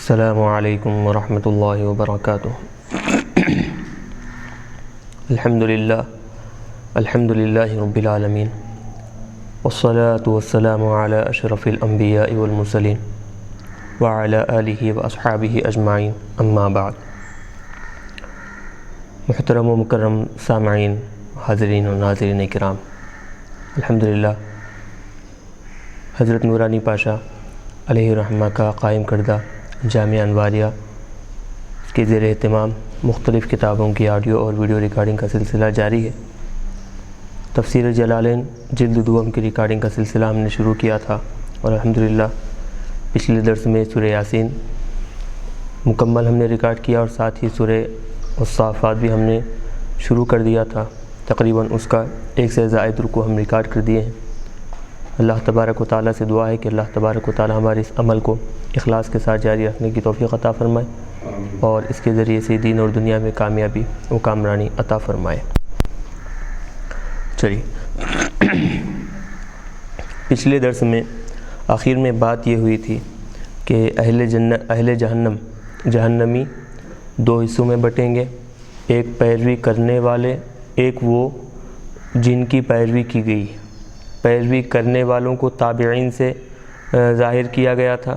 السلام علیکم ورحمۃ اللہ وبرکاتہ۔ الحمد للہ رب العالمین، والصلاة والسلام علی اشرف الانبیاء والمرسلین وعلی آلہ واصحابہ اجمعین، اما بعد۔ محترم و مکرم سامعین، حاضرین و ناظرین کرام، الحمدللہ حضرت نورانی پاشا علیہ الرحمہ کا قائم کردہ جامعہ انواریہ کے زیر اہتمام مختلف کتابوں کی آڈیو اور ویڈیو ریکارڈنگ کا سلسلہ جاری ہے۔ تفسیر جلالین جلد دوم کی ریکارڈنگ کا سلسلہ ہم نے شروع کیا تھا، اور الحمدللہ پچھلے درس میں سورہ یاسین مکمل ہم نے ریکارڈ کیا، اور ساتھ ہی سورہ الصافات بھی ہم نے شروع کر دیا تھا۔ تقریباً اس کا ایک سے زائد رکوع ہم ریکارڈ کر دیے ہیں۔ اللہ تبارک و تعالیٰ سے دعا ہے کہ اللہ تبارک و تعالیٰ ہمارے اس عمل کو اخلاص کے ساتھ جاری رکھنے کی توفیق عطا فرمائے، اور اس کے ذریعے سے دین اور دنیا میں کامیابی و کامرانی عطا فرمائے۔ چلیے، پچھلے درس میں آخر میں بات یہ ہوئی تھی کہ اہل جہنمی دو حصوں میں بٹیں گے، ایک پیروی کرنے والے، ایک وہ جن کی پیروی کی گئی۔ پیروی کرنے والوں کو تابعین سے ظاہر کیا گیا تھا،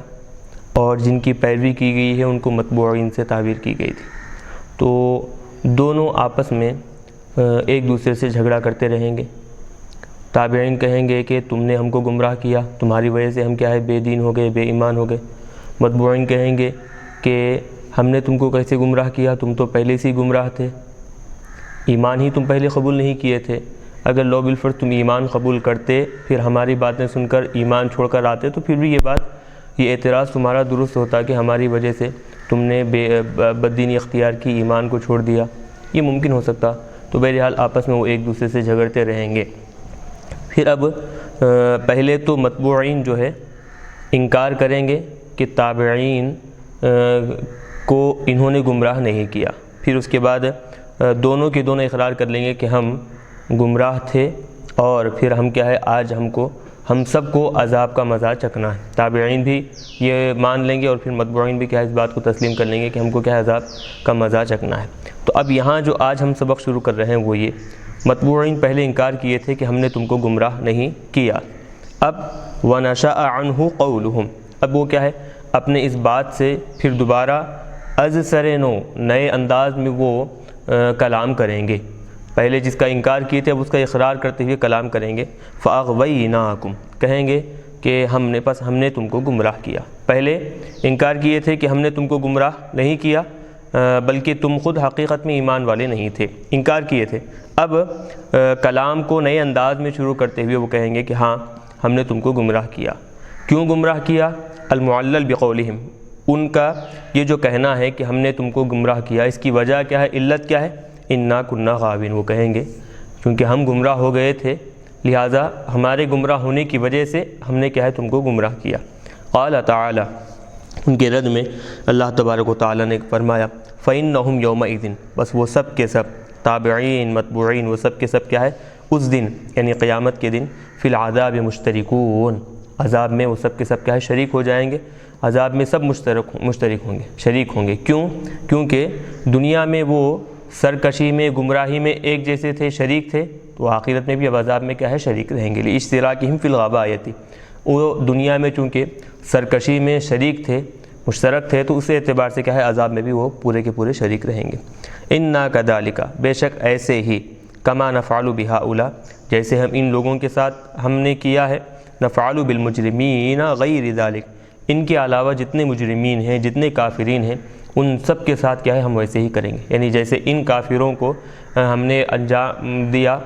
اور جن کی پیروی کی گئی ہے ان کو متبوعین سے تعبیر کی گئی تھی۔ تو دونوں آپس میں ایک دوسرے سے جھگڑا کرتے رہیں گے۔ تابعین کہیں گے کہ تم نے ہم کو گمراہ کیا، تمہاری وجہ سے ہم کیا ہے بے دین ہو گئے، بے ایمان ہو گئے۔ متبوعین کہیں گے کہ ہم نے تم کو کیسے گمراہ کیا، تم تو پہلے سے ہی گمراہ تھے، ایمان ہی تم پہلے قبول نہیں کیے تھے۔ اگر لو بالفرض تم ایمان قبول کرتے، پھر ہماری باتیں سن کر ایمان چھوڑ کر آتے، تو پھر بھی یہ اعتراض تمہارا درست ہوتا کہ ہماری وجہ سے تم نے بددینی اختیار کی، ایمان کو چھوڑ دیا، یہ ممکن ہو سکتا۔ تو بہرحال آپس میں وہ ایک دوسرے سے جھگڑتے رہیں گے۔ پھر اب پہلے تو متبوعین جو ہے انکار کریں گے کہ تابعین کو انہوں نے گمراہ نہیں کیا۔ پھر اس کے بعد دونوں کے دونوں اقرار کر لیں گے کہ ہم گمراہ تھے، اور پھر ہم کیا ہے آج ہم سب کو عذاب کا مزہ چکھنا ہے۔ تابعین بھی یہ مان لیں گے، اور پھر متبوعین بھی کیا ہے اس بات کو تسلیم کر لیں گے کہ ہم کو کیا ہے عذاب کا مزہ چکھنا ہے۔ تو اب یہاں جو آج ہم سبق شروع کر رہے ہیں وہ یہ، متبوعین پہلے انکار کیے تھے کہ ہم نے تم کو گمراہ نہیں کیا۔ اب وَنَشَأَ عَنْهُ قَوْلُهُمْ، اب وہ کیا ہے اپنے اس بات سے پھر دوبارہ از سر نو نئے انداز میں وہ کلام کریں گے۔ پہلے جس کا انکار کیے تھے اب اس کا اقرار کرتے ہوئے کلام کریں گے۔ فَأَغْوَيْنَاكُمْ، کہیں گے کہ ہم نے تم کو گمراہ کیا۔ پہلے انکار کیے تھے کہ ہم نے تم کو گمراہ نہیں کیا، بلکہ تم خود حقیقت میں ایمان والے نہیں تھے، انکار کیے تھے۔ اب کلام کو نئے انداز میں شروع کرتے ہوئے وہ کہیں گے کہ ہاں ہم نے تم کو گمراہ کیا۔ کیوں گمراہ کیا؟ المعلل بقولہم، ان کا یہ جو کہنا ہے کہ ہم نے تم کو گمراہ کیا، اس کی وجہ کیا ہے، علت کیا ہے؟ انا کننا غاوین، وہ کہیں گے کیونکہ ہم گمراہ ہو گئے تھے، لہٰذا ہمارے گمراہ ہونے کی وجہ سے ہم نے کیا ہے تم کو گمراہ کیا۔ قال تعالی، ان کے رد میں اللہ تبارک و تعالی نے فرمایا فَإِنَّهُمْ يَوْمَئِذٍ، بس وہ سب کے سب تابعین متبوعین وہ سب کے سب کیا ہے اس دن یعنی قیامت کے دن فی العذاب مشترکون، عذاب میں وہ سب کے سب کیا ہے شریک ہو جائیں گے، عذاب میں سب مشترک ہوں گے، شریک ہوں گے۔ کیوں؟ کیونکہ دنیا میں وہ سرکشی میں گمراہی میں ایک جیسے تھے، شریک تھے، تو آخرت میں بھی اب عذاب میں کیا ہے شریک رہیں گے۔ لِاشْتِرَاكِهِمْ فِي الْغَوَایَةِ، وہ دنیا میں چونکہ سرکشی میں شریک تھے، مشترک تھے، تو اس اعتبار سے کیا ہے عذاب میں بھی وہ پورے کے پورے شریک رہیں گے۔ اِنَّا كَذَلِكَ، بے شک ایسے ہی، كَمَا نَفْعَلُ بِهَؤُلَاءِ، جیسے ہم ان لوگوں کے ساتھ ہم نے کیا ہے، نَفْعَلُ بِالْمُجْرِمِينَ غَيْرِ ذَلِكَ، ان کے علاوہ جتنے مجرمین ہیں، جتنے کافرین ہیں، ان سب کے ساتھ کیا ہے ہم ویسے ہی کریں گے۔ یعنی جیسے ان کافروں کو ہم نے انجام دیا،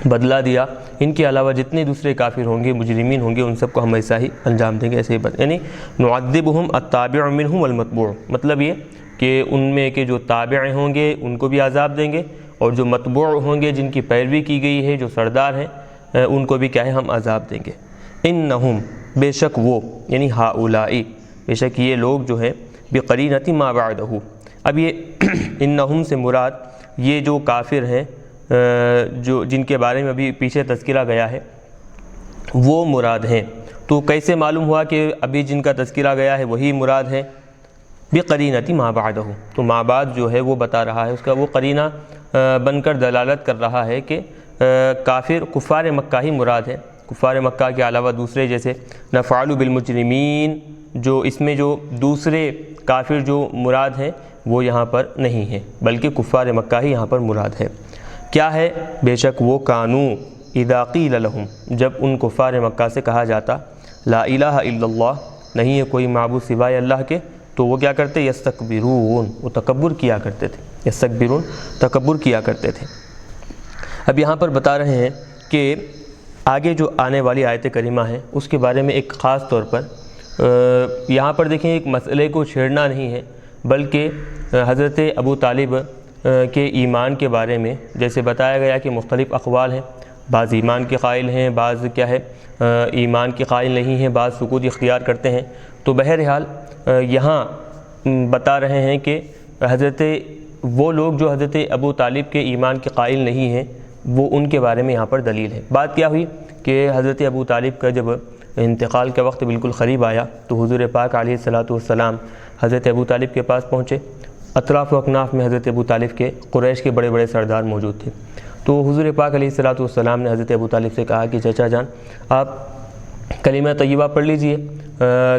بدلہ دیا، ان کے علاوہ جتنے دوسرے کافر ہوں گے، مجرمین ہوں گے، ان سب کو ہم ایسا ہی انجام دیں گے، ایسے ہی یعنی نعذبہم التابع منہم والمتبوع، مطلب یہ کہ ان میں کے جو تابع ہوں گے ان کو بھی عذاب دیں گے، اور جو متبوع ہوں گے جن کی پیروی کی گئی ہے، جو سردار ہیں، ان کو بھی کیا ہے ہم عذاب دیں گے۔ انہم، بے شک وہ یعنی ہؤلائی، بے شک یہ لوگ جو ہیں بقرینۃ ما بعدہ، اب یہ انہم سے مراد یہ جو کافر ہیں جو جن کے بارے میں ابھی پیچھے تذکرہ گیا ہے وہ مراد ہیں۔ تو کیسے معلوم ہوا کہ ابھی جن کا تذکرہ گیا ہے وہی مراد ہے؟ بقرینۃ ما بعدہ، تو ما بعد جو ہے وہ بتا رہا ہے، اس کا وہ قرینہ بن کر دلالت کر رہا ہے کہ کفار مکہ ہی مراد ہے۔ کفار مکہ کے علاوہ دوسرے جیسے نفعل بالمجرمین، جو اس میں جو دوسرے کافر جو مراد ہیں وہ یہاں پر نہیں ہیں، بلکہ کفار مکہ ہی یہاں پر مراد ہے۔ کیا ہے؟ بے شک وہ کانو اذا قیل لہم، جب ان کفار مکہ سے کہا جاتا لا الہ الا اللہ، نہیں ہے کوئی معبود سوائے اللہ کے، تو وہ کیا کرتے؟ یستکبرون، وہ تکبر کیا کرتے تھے، یستکبرون تکبر کیا کرتے تھے۔ اب یہاں پر بتا رہے ہیں کہ آگے جو آنے والی آیت کریمہ ہے اس کے بارے میں ایک خاص طور پر یہاں پر دیکھیں ایک مسئلے کو چھیڑنا نہیں ہے، بلکہ حضرت ابو طالب کے ایمان کے بارے میں جیسے بتایا گیا کہ مختلف اقوال ہیں، بعض ایمان کے قائل ہیں، بعض کیا ہے ایمان کے قائل نہیں ہیں، بعض سکوت اختیار کرتے ہیں۔ تو بہرحال یہاں بتا رہے ہیں کہ وہ لوگ جو حضرت ابو طالب کے ایمان کے قائل نہیں ہیں، وہ ان کے بارے میں یہاں پر دلیل ہے۔ بات کیا ہوئی کہ حضرت ابو طالب کا جب انتقال کا وقت بالکل قریب آیا تو حضور پاک علیہ الصلاۃ والسلام حضرت ابو طالب کے پاس پہنچے۔ اطراف و اکناف میں حضرت ابو طالب کے قریش کے بڑے بڑے سردار موجود تھے۔ تو حضور پاک علیہ الصلاۃ والسلام نے حضرت ابو طالب سے کہا کہ چچا جان آپ کلمہ طیبہ پڑھ لیجئے،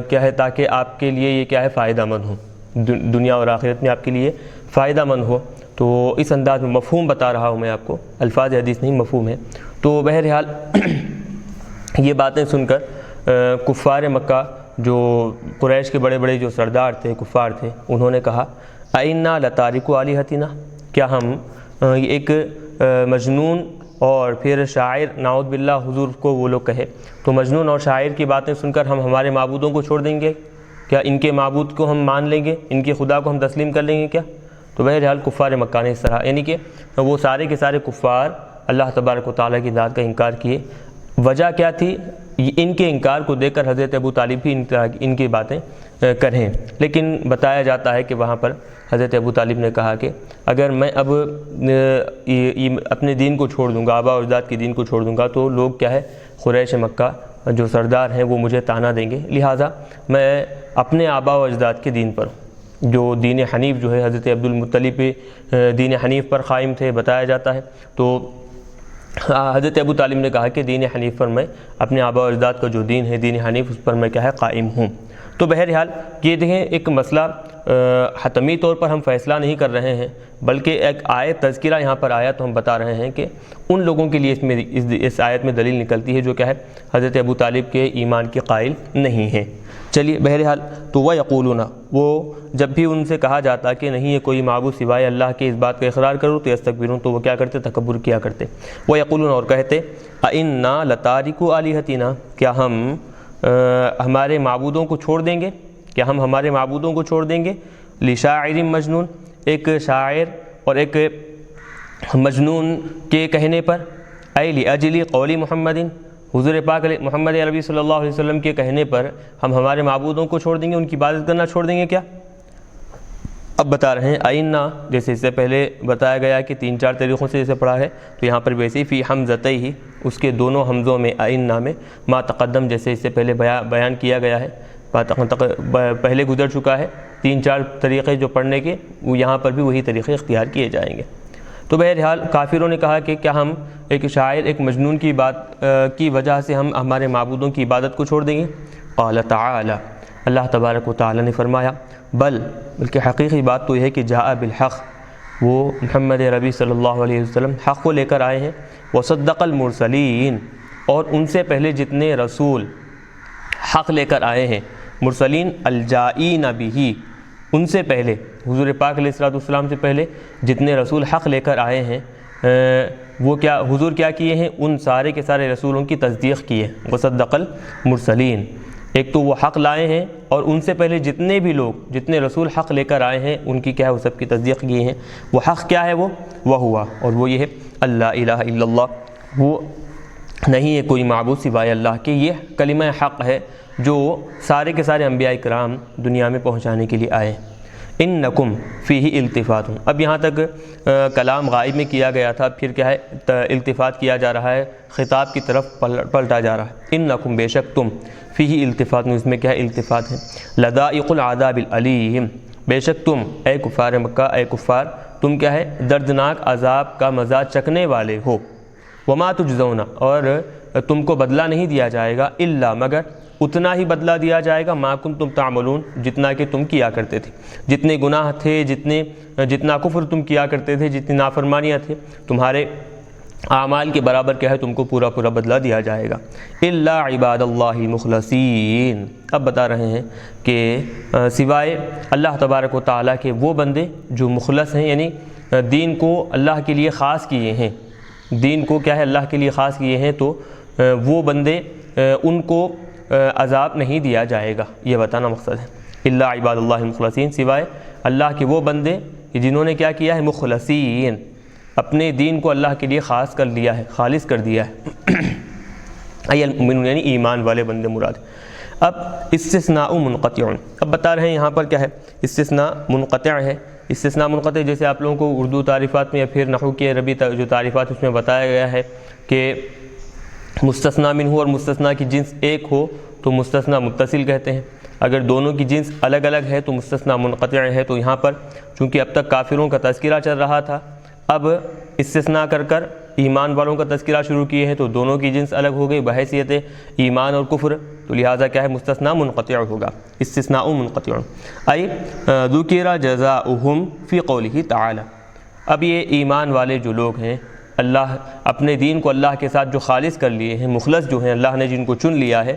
کیا ہے تاکہ آپ کے لیے یہ کیا ہے فائدہ مند ہو، دنیا اور آخرت میں آپ کے لیے فائدہ مند ہو۔ تو اس انداز میں مفہوم بتا رہا ہوں میں آپ کو، الفاظ حدیث نہیں مفہوم ہے۔ تو بہرحال یہ باتیں سن کر کفار مکہ جو قریش کے بڑے بڑے جو سردار تھے، کفار تھے، انہوں نے کہا اَإِنَّا لَتَارِكُ آلِهَتِنَا، کیا ہم ایک مجنون اور پھر شاعر نعوذ باللہ حضور کو وہ لوگ کہے تو مجنون اور شاعر کی باتیں سن کر ہم ہمارے معبودوں کو چھوڑ دیں گے کیا؟ ان کے معبود کو ہم مان لیں گے، ان کے خدا کو ہم تسلیم کر لیں گے کیا؟ تو بہرحال کفار مکہ نے اس طرح، یعنی کہ وہ سارے کے سارے کفار اللہ تبارک و تعالیٰ کی ذات کا انکار کیے۔ وجہ کیا تھی؟ ان کے انکار کو دیکھ کر حضرت ابو طالب بھی ان کی باتیں کریں، لیکن بتایا جاتا ہے کہ وہاں پر حضرت ابو طالب نے کہا کہ اگر میں اب اپنے دین کو چھوڑ دوں گا، آباء و اجداد کے دین کو چھوڑ دوں گا تو لوگ کیا ہے قریش مکہ جو سردار ہیں وہ مجھے طعنہ دیں گے، لہٰذا میں اپنے آباء و اجداد کے دین پر جو دین حنیف جو ہے حضرت عبد المطلب دین حنیف پر قائم تھے بتایا جاتا ہے، تو حضرت ابو طالب نے کہا کہ دین حنیف پر میں اپنے آباء و اجداد کا جو دین ہے دین حنیف اس پر میں کیا ہے قائم ہوں۔ تو بہرحال یہ دیکھیں ایک مسئلہ حتمی طور پر ہم فیصلہ نہیں کر رہے ہیں، بلکہ ایک آیت تذکرہ یہاں پر آیا تو ہم بتا رہے ہیں کہ ان لوگوں کے لیے اس آیت میں دلیل نکلتی ہے جو کیا ہے حضرت ابو طالب کے ایمان کے قائل نہیں ہیں۔ چلیے بہرحال تو وَيَقُولُونَ، وہ جب بھی ان سے کہا جاتا کہ نہیں ہے کوئی معبود سوائے اللہ کے، اس بات کا اقرار کرو تو یستکبرون، تو وہ کیا کرتے؟ تکبر کیا کرتے۔ وَيَقُولُونَ، اور کہتے اَإِنَّا لَتَارِكُ آلِهَتِنَا، کیا ہم ہمارے معبودوں کو چھوڑ دیں گے، کیا ہم ہمارے معبودوں کو چھوڑ دیں گے لِشَاعِرٍ مجنون، ایک شاعر اور ایک مجنون کے کہنے پر، اَيْ لِأَجْلِ قَوْلِ محمد، حضور پاک محمد عربی صلی اللہ علیہ وسلم کے کہنے پر ہم ہمارے معبودوں کو چھوڑ دیں گے، ان کی عبادت کرنا چھوڑ دیں گے کیا؟ اب بتا رہے ہیں اَإِنَّا، جیسے اس سے پہلے بتایا گیا کہ 3-4 طریقوں سے جیسے پڑھا ہے، تو یہاں پر ویسے ہی فی حمزتیہ، اس کے دونوں حمزوں میں اَإِنَّا میں ما تقدم، جیسے اس سے پہلے بیان کیا گیا ہے، پہلے گزر چکا ہے 3-4 طریقے جو پڑھنے کے، وہ یہاں پر بھی وہی طریقے اختیار کیے جائیں گے۔ تو بہرحال کافروں نے کہا کہ کیا ہم ایک شاعر ایک مجنون کی بات کی وجہ سے ہم ہمارے معبودوں کی عبادت کو چھوڑ دیں گے؟ قال تعالی، اللہ تبارک و تعالی نے فرمایا بلکہ حقیقی بات تو یہ ہے کہ جاء بالحق، وہ محمد عربی صلی اللہ علیہ وسلم حق کو لے کر آئے ہیں، وصدق المرسلین، اور ان سے پہلے جتنے رسول حق لے کر آئے ہیں، مرسلین الجائین بہ، ان سے پہلے حضور پاک علیہ السلام سے پہلے جتنے رسول حق لے کر آئے ہیں وہ کیا حضور کیا کیے ہیں؟ ان سارے کے سارے رسولوں کی تصدیق کی ہے۔ وصدق المرسلین، ایک تو وہ حق لائے ہیں اور ان سے پہلے جتنے بھی لوگ جتنے رسول حق لے کر آئے ہیں ان کی کیا ہے وہ سب کی تصدیق کی ہیں۔ وہ حق کیا ہے؟ وہ ہوا، اور وہ یہ ہے اللہ الہ الا اللہ، وہ نہیں ہے کوئی معبود سوائے اللہ کے، یہ کلمہ حق ہے جو سارے کے سارے انبیاء کرام دنیا میں پہنچانے کے لیے آئے۔ انکم فیہ التفات، اب یہاں تک کلام غائب میں کیا گیا تھا، پھر کیا ہے التفات کیا جا رہا ہے، خطاب کی طرف پلٹا جا رہا ہے۔ انکم، بے شک تم، فیہ التفات، اس میں کیا ہے التفات ہے، لذائق العذاب العلیم، بے شک تم اے کفار مکہ، اے کفار تم کیا ہے دردناک عذاب کا مزہ چکھنے والے ہو۔ وما تجزون، اور تم کو بدلہ نہیں دیا جائے گا، الا مگر اتنا ہی بدلہ دیا جائے گا ما کنتم تعملون، جتنا کہ تم کیا کرتے تھے، جتنے گناہ تھے، جتنا کفر تم کیا کرتے تھے، جتنی نافرمانیاں تھے، تمہارے اعمال کے برابر کیا ہے تم کو پورا پورا بدلہ دیا جائے گا۔ الا عباد اللہ المخلصین، اب بتا رہے ہیں کہ سوائے اللہ تبارک و تعالیٰ کے وہ بندے جو مخلص ہیں، یعنی دین کو اللہ کے لیے خاص کیے ہیں، دین کو کیا ہے اللہ کے لیے خاص کیے ہیں، تو وہ بندے ان کو عذاب نہیں دیا جائے گا، یہ بتانا مقصد ہے۔ الا عباد اللہ المخلصین، سوائے اللہ کے وہ بندے جنہوں نے کیا کیا ہے مخلصین، اپنے دین کو اللہ کے لیے خاص کر لیا ہے، خالص کر دیا ہے۔ ای المؤمنون، یعنی ایمان والے بندے مراد۔ اب استثناء منقطع، اب بتا رہے ہیں یہاں پر کیا ہے استثناء منقطع ہے۔ استثناء منقطع جیسے آپ لوگوں کو اردو تعریفات میں یا پھر نحو کے عربی جو تعریفات اس میں بتایا گیا ہے کہ مستثنیٰ منہ اور مستثنیٰ کی جنس ایک ہو تو مستثنیٰ متصل کہتے ہیں، اگر دونوں کی جنس الگ الگ ہے تو مستثنیٰ منقطع ہے۔ تو یہاں پر چونکہ اب تک کافروں کا تذکرہ چل رہا تھا، اب استثناء کر ایمان والوں کا تذکرہ شروع کیے ہیں، تو دونوں کی جنس الگ ہو گئی بحیثیت ایمان اور کفر، تو لہٰذا کیا ہے مستثنیٰ منقطع ہوگا، استثناء منقطع۔ ای ذکر جزاؤہم فی قولہ تعالی، اب یہ ایمان والے جو لوگ ہیں، اللہ اپنے دین کو اللہ کے ساتھ جو خالص کر لیے ہیں، مخلص جو ہیں، اللہ نے جن کو چن لیا ہے،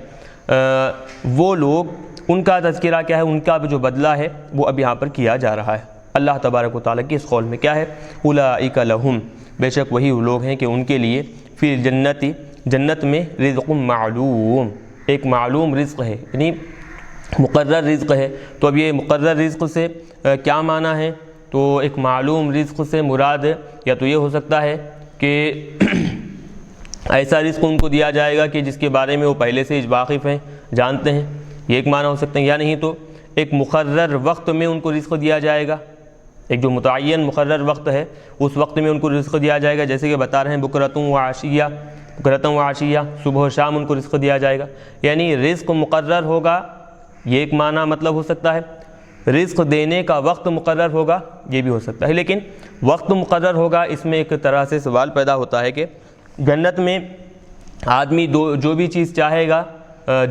وہ لوگ، ان کا تذکرہ کیا ہے، ان کا جو بدلہ ہے وہ اب یہاں پر کیا جا رہا ہے اللہ تبارک و تعالیٰ کی اس قول میں۔ کیا ہے اولئک لہم، بے شک وہی وہ لوگ ہیں کہ ان کے لیے فی الجنت، جنت میں رزق معلوم، ایک معلوم رزق ہے، یعنی مقرر رزق ہے۔ تو اب یہ مقرر رزق سے کیا معنی ہے؟ تو ایک معلوم رزق سے مراد یا تو یہ ہو سکتا ہے کہ ایسا رزق ان کو دیا جائے گا کہ جس کے بارے میں وہ پہلے سے واقف ہیں، جانتے ہیں، یہ ایک معنی ہو سکتا ہے، یا نہیں تو ایک مقرر وقت میں ان کو رزق دیا جائے گا، ایک جو متعین مقرر وقت ہے اس وقت میں ان کو رزق دیا جائے گا، جیسے کہ بتا رہے ہیں بکرۃ و عشیہ، صبح و شام ان کو رزق دیا جائے گا، یعنی رزق مقرر ہوگا، یہ ایک معنی مطلب ہو سکتا ہے۔ رزق دینے کا وقت مقرر ہوگا، یہ بھی ہو سکتا ہے، لیکن وقت مقرر ہوگا، اس میں ایک طرح سے سوال پیدا ہوتا ہے کہ جنت میں آدمی جو بھی چیز چاہے گا،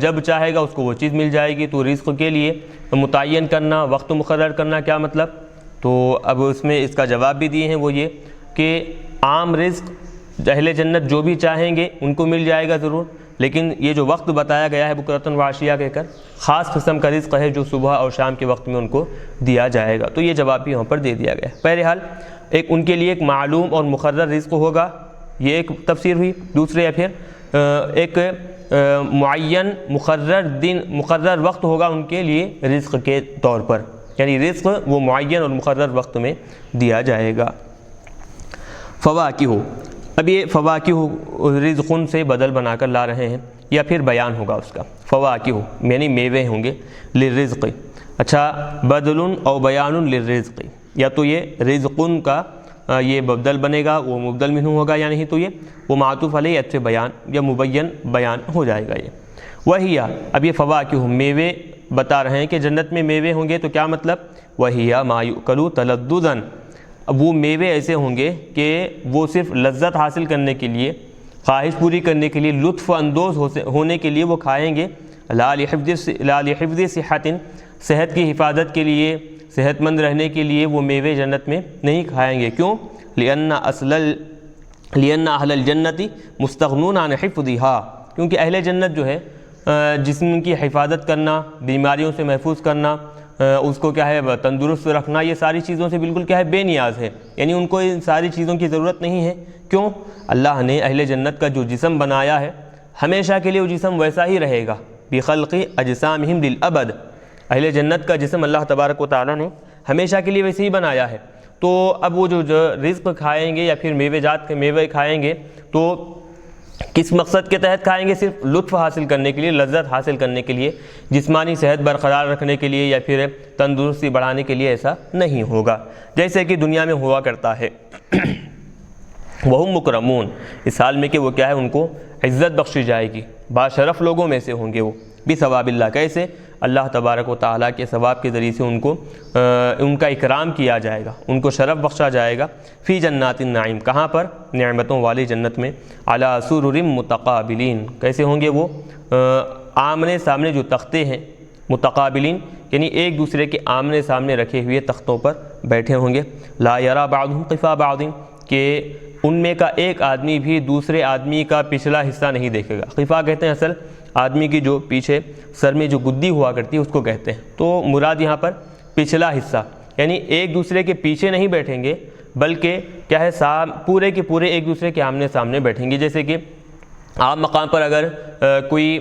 جب چاہے گا اس کو وہ چیز مل جائے گی، تو رزق کے لیے متعین کرنا، وقت مقرر کرنا کیا مطلب؟ تو اب اس میں اس کا جواب بھی دیے ہیں، وہ یہ کہ عام رزق اہل جنت جو بھی چاہیں گے ان کو مل جائے گا ضرور، لیکن یہ جو وقت بتایا گیا ہے بکرۃ و عشیہ کہہ کر، خاص قسم کا رزق ہے جو صبح اور شام کے وقت میں ان کو دیا جائے گا، تو یہ جواب بھی یہاں پر دے دیا گیا ہے۔ بہرحال ایک ان کے لیے ایک معلوم اور مقرر رزق ہوگا، یہ ایک تفسیر ہوئی۔ دوسرے یا پھر ایک معین مقرر دن، مقرر وقت ہوگا ان کے لیے رزق کے طور پر، یعنی رزق وہ معین اور مقرر وقت میں دیا جائے گا۔ فواکہ، اب یہ فواکہ رزقن سے بدل بنا کر لا رہے ہیں، یا پھر بیان ہوگا اس کا، فواکہ یعنی میوے ہوں گے، للرزق، اچھا بدل او بیان للرزق، یا تو یہ رزقن کا یہ بدل بنے گا، وہ مبدل منہ ہوگا، یا نہیں تو یہ وہ معطوف علیہ اچھے بیان یا مبین بیان ہو جائے گا۔ یہ وہی، اب یہ فواکہ میوے بتا رہے ہیں کہ جنت میں میوے ہوں گے، تو کیا مطلب؟ وہی ما یؤکل تلذذا، اب وہ میوے ایسے ہوں گے کہ وہ صرف لذت حاصل کرنے کے لیے، خواہش پوری کرنے کے لیے، لطف اندوز ہونے کے لیے وہ کھائیں گے، لا لحفظ صحت، صحت کی حفاظت کے لیے، صحت مند رہنے کے لیے وہ میوے جنت میں نہیں کھائیں گے۔ کیوں؟ لأن اہل الجنت مستغنون عن حفظها، کیونکہ اہل جنت جو ہے جسم کی حفاظت کرنا، بیماریوں سے محفوظ کرنا، اس کو کیا ہے تندرست رکھنا، یہ ساری چیزوں سے بالکل کیا ہے بے نیاز ہے، یعنی ان کو ان ساری چیزوں کی ضرورت نہیں ہے۔ کیوں؟ اللہ نے اہل جنت کا جو جسم بنایا ہے ہمیشہ کے لیے وہ جسم ویسا ہی رہے گا، بخلق اجسامہم للابد، اہل جنت کا جسم اللہ تبارک و تعالیٰ نے ہمیشہ کے لیے ویسے ہی بنایا ہے۔ تو اب وہ جو رزق کھائیں گے یا پھر میوے کھائیں گے تو کس مقصد کے تحت کھائیں گے؟ صرف لطف حاصل کرنے کے لیے، لذت حاصل کرنے کے لیے، جسمانی صحت برقرار رکھنے کے لیے یا پھر تندرستی بڑھانے کے لیے ایسا نہیں ہوگا، جیسے کہ دنیا میں ہوا کرتا ہے۔ وہم مکرمون، اس حال میں کہ وہ کیا ہے ان کو عزت بخشی جائے گی، باشرف لوگوں میں سے ہوں گے وہ، بثواب اللہ، کیسے؟ اللہ تبارک و تعالیٰ کے ثواب کے ذریعے سے ان کا اکرام کیا جائے گا، ان کو شرف بخشا جائے گا، فی جنات النعیم، کہاں پر؟ نعمتوں والی جنت میں، علی سرر متقابلین، کیسے ہوں گے وہ؟ آمنے سامنے جو تختے ہیں، متقابلین یعنی ایک دوسرے کے آمنے سامنے رکھے ہوئے تختوں پر بیٹھے ہوں گے، لا یرا بعضهم قفا بعض، کہ ان میں کا ایک آدمی بھی دوسرے آدمی کا پچھلا حصہ نہیں دیکھے گا۔ قفا کہتے ہیں اصل آدمی کی جو پیچھے سر میں جو گدی ہوا کرتی ہے اس کو کہتے ہیں، تو مراد یہاں پر پچھلا حصہ، یعنی ایک دوسرے کے پیچھے نہیں بیٹھیں گے بلکہ کیا ہے پورے کے پورے ایک دوسرے کے آمنے سامنے بیٹھیں گے۔ جیسے کہ عام مقام پر اگر کوئی